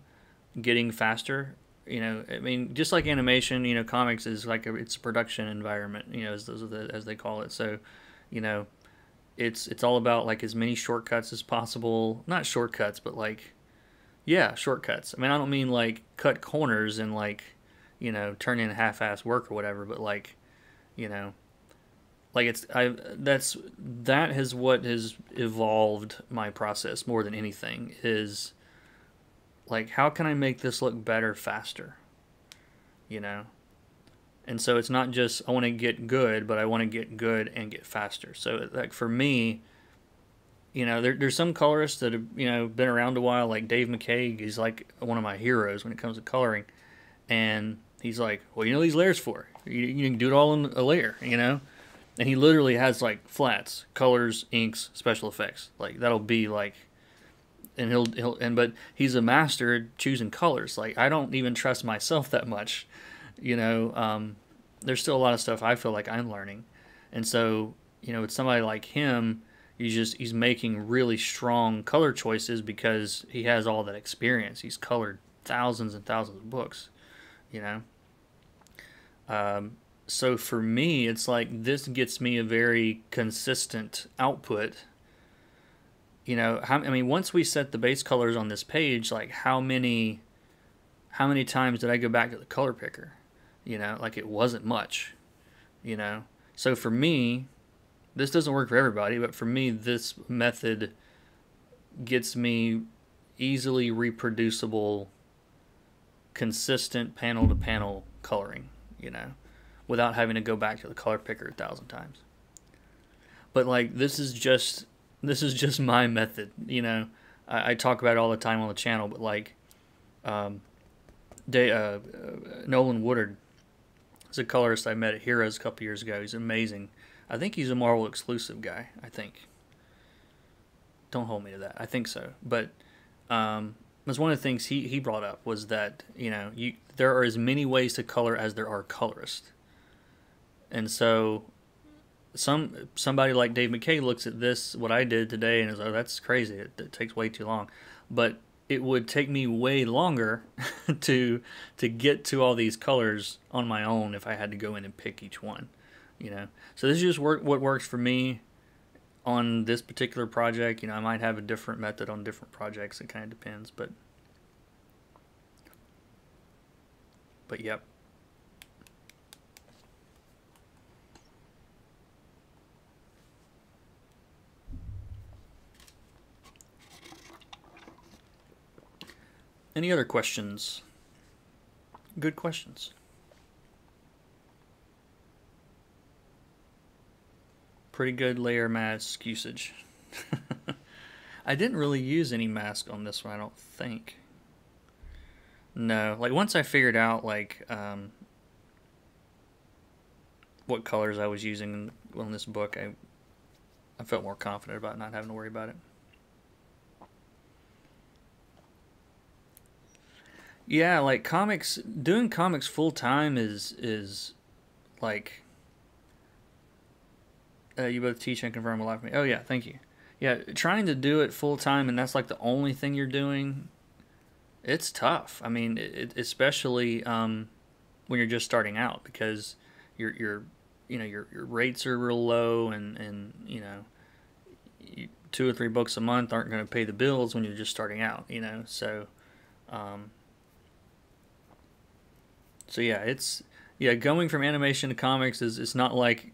getting faster. You know, I mean, just like animation, you know, comics is like it's a production environment, you know, as they call it. So, you know, it's all about like as many shortcuts as possible. Not shortcuts, but like, yeah, shortcuts. I mean, I don't mean like cut corners and like, you know, turn in half-ass work or whatever, but like, you know, like that is what has evolved my process more than anything is like, how can I make this look better faster, you know? And so it's not just I want to get good, but I want to get good and get faster. So like for me, you know, there's some colorists that have, you know, been around a while, like Dave McCaig. He's like one of my heroes when it comes to coloring. And he's like, well, you know these layers for? You can do it all in a layer, you know? And he literally has like flats, colors, inks, special effects. Like that'll be like, and but he's a master at choosing colors. Like I don't even trust myself that much, you know. There's still a lot of stuff I feel like I'm learning, and so you know, with somebody like him, he's making really strong color choices because he has all that experience. He's colored thousands and thousands of books, you know. So for me, it's like this gets me a very consistent output. You know, I mean, once we set the base colors on this page, like how many times did I go back to the color picker? You know, like it wasn't much, you know. So for me, this doesn't work for everybody, but for me, this method gets me easily reproducible, consistent panel to panel coloring, you know, without having to go back to the color picker 1,000 times. But like this is just my method, you know. I talk about it all the time on the channel, but like Nolan Woodard is a colorist I met at Heroes a couple years ago. He's amazing. I think he's a Marvel exclusive guy. I think. Don't hold me to that. I think so. But was one of the things he brought up was that, you know, there are as many ways to color as there are colorists. And so somebody like Dave McKay looks at this, what I did today, and is, oh, that's crazy. It takes way too long. But it would take me way longer to get to all these colors on my own if I had to go in and pick each one, you know. So this is just what works for me on this particular project. You know, I might have a different method on different projects. It kind of depends, but yep. Any other questions? Good questions. Pretty good layer mask usage. I didn't really use any mask on this one, I don't think. No, like once I figured out like what colors I was using on this book, I felt more confident about not having to worry about it. Yeah, like doing comics full time is like, you both teach and confirm a lot for me. Oh yeah, thank you. Yeah, trying to do it full time and that's like the only thing you're doing, it's tough. I mean, especially when you're just starting out, because your rates are real low, and you know, 2 or 3 books a month aren't going to pay the bills when you're just starting out, you know. So yeah, going from animation to comics is not like,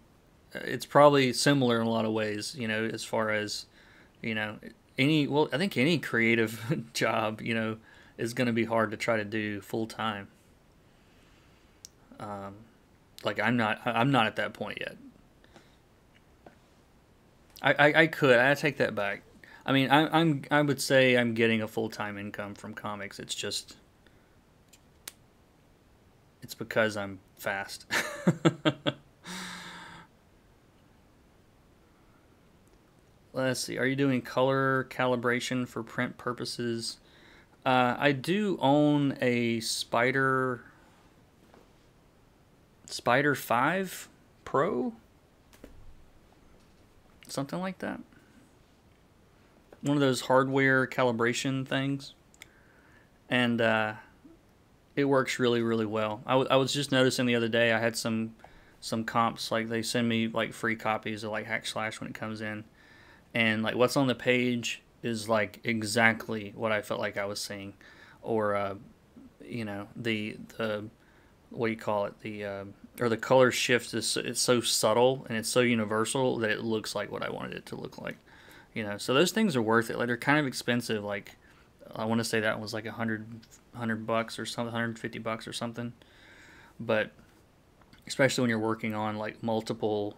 it's probably similar in a lot of ways, you know, as far as, you know, I think any creative job, you know, is going to be hard to try to do full time. Like I'm not at that point yet. I take that back. I mean, I would say I'm getting a full-time income from comics. It's just, it's because I'm fast. Let's see. Are you doing color calibration for print purposes? I do own a Spider 5 Pro, something like that. One of those hardware calibration things, and it works really, really well. I was just noticing the other day, I had some comps, like they send me like free copies of like Hack Slash when it comes in, and like what's on the page is like exactly what I felt like I was seeing, or you know, the what do you call it, or the color shift it's so subtle and it's so universal that it looks like what I wanted it to look like, you know. So those things are worth it. Like they're kind of expensive. Like I want to say that was like $100 or something, $150 or something. But especially when you're working on like multiple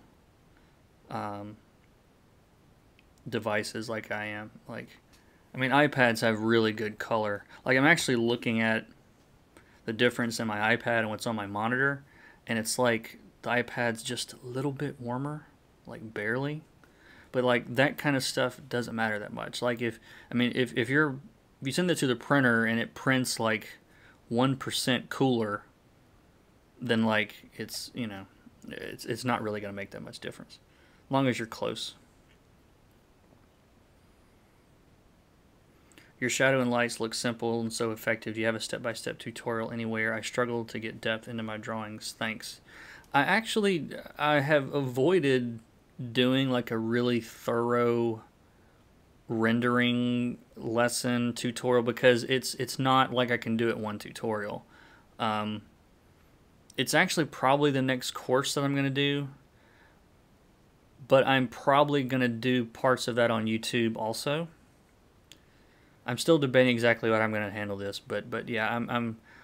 devices like I am. Like, I mean, iPads have really good color. Like I'm actually looking at the difference in my iPad and what's on my monitor, and it's like the iPad's just a little bit warmer, like barely. But like that kind of stuff doesn't matter that much. Like if you send it to the printer and it prints like 1% cooler, then like it's, you know, it's not really going to make that much difference, as long as you're close. Your shadow and lights look simple and so effective. Do you have a step-by-step tutorial anywhere? I struggle to get depth into my drawings. Thanks. I have avoided doing like a really thorough rendering lesson tutorial because it's not like I can do it one tutorial. It's actually probably the next course that I'm going to do, but I'm probably going to do parts of that on YouTube also. I'm still debating exactly what I'm going to handle this, but yeah,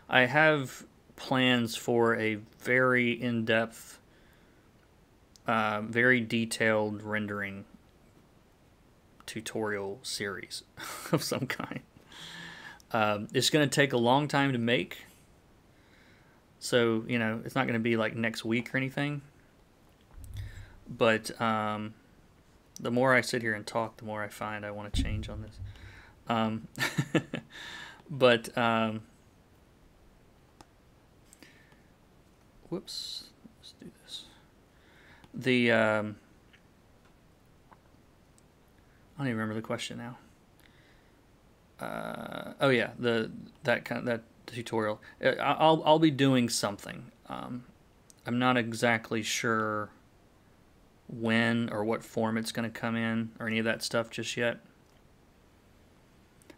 I have plans for a very in-depth, very detailed rendering tutorial series of some kind. It's going to take a long time to make, so you know it's not going to be like next week or anything. But the more I sit here and talk, the more I find I want to change on this. But whoops, let's do this. The I don't even remember the question now. Oh yeah, that tutorial. I'll be doing something. I'm not exactly sure when or what form it's going to come in or any of that stuff just yet.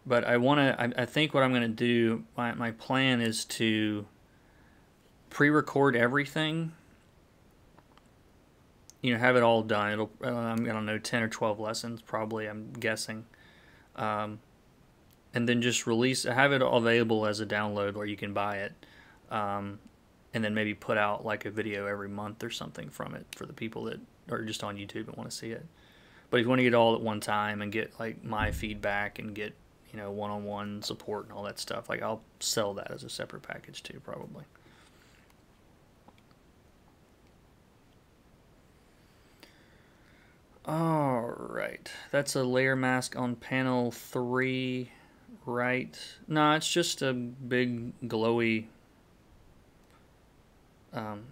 But I think what I'm going to do, my plan is to pre-record everything. You know, have it all done. It'll, I don't know, 10 or 12 lessons probably, I'm guessing. And then just have it available as a download where you can buy it. And then maybe put out like a video every month or something from it for the people that are just on YouTube and want to see it. But if you want to get it all at one time and get like my feedback and get, you know, one-on-one support and all that stuff, like I'll sell that as a separate package too, probably. Alright, that's a layer mask on panel 3, right? No, it's just a big glowy,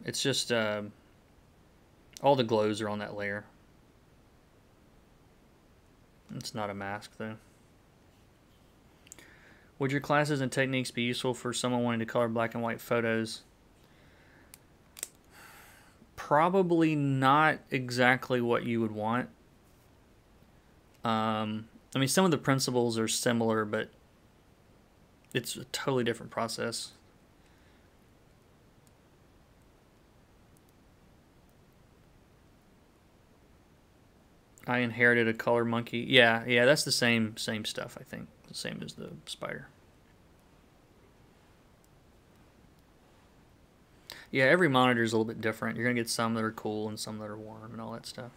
it's just all the glows are on that layer. It's not a mask though. Would your classes and techniques be useful for someone wanting to color black and white photos? Probably not exactly what you would want. I mean, some of the principles are similar, but it's a totally different process. I inherited a color monkey. Yeah, that's the same stuff, I think. The same as the spider. Yeah, every monitor is a little bit different. You're going to get some that are cool and some that are warm and all that stuff.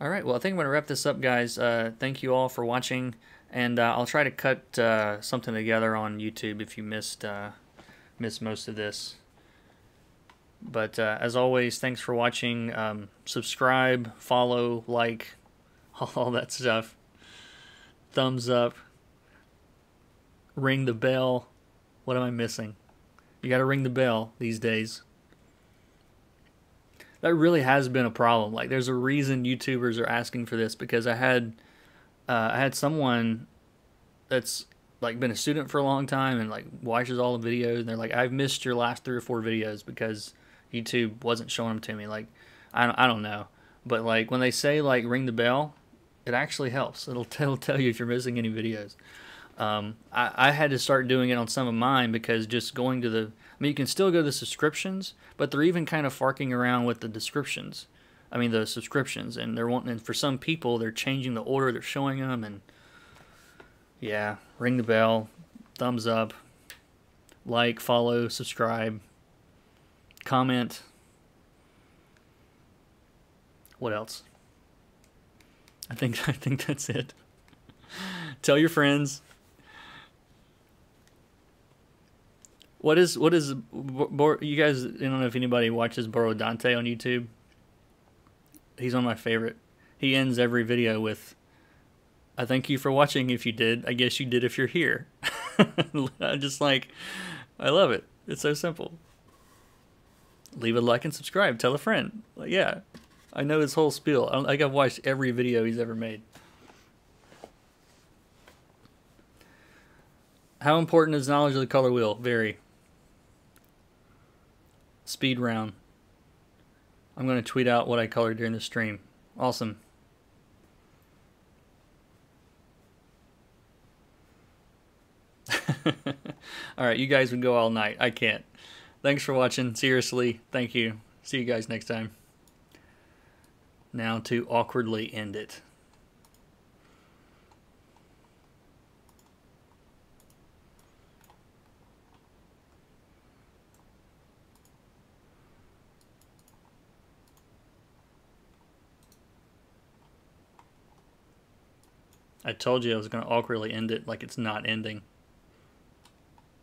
Alright, well, I think I'm going to wrap this up, guys. Thank you all for watching, and I'll try to cut something together on YouTube if you missed most of this. But as always, thanks for watching. Subscribe, follow, like, all that stuff. Thumbs up. Ring the bell. What am I missing? You got to ring the bell these days. That really has been a problem. Like, there's a reason YouTubers are asking for this, because I had someone that's like been a student for a long time and like watches all the videos, and they're like, I've missed your last 3 or 4 videos because YouTube wasn't showing them to me. Like, I don't know, but like when they say like ring the bell, it actually helps. It'll tell you if you're missing any videos. I had to start doing it on some of mine, because just going to the, I mean, you can still go to the subscriptions, but they're even kind of farking around with the descriptions. I mean, the subscriptions, and they're wanting, and for some people, they're changing the order they're showing them, and yeah, ring the bell, thumbs up, like, follow, subscribe, comment. What else? I think that's it. Tell your friends. What is you guys? I don't know if anybody watches Borodante on YouTube. He's one of my favorite. He ends every video with, "I thank you for watching. If you did, I guess you did if you're here." I'm just like, I love it. It's so simple. Leave a like and subscribe. Tell a friend. Like, yeah. I know his whole spiel. I think I've watched every video he's ever made. How important is knowledge of the color wheel? Very. Speed round. I'm going to tweet out what I colored during the stream. Awesome. Alright, you guys would go all night. I can't. Thanks for watching. Seriously, thank you. See you guys next time. Now to awkwardly end it. I told you I was going to awkwardly end it like it's not ending.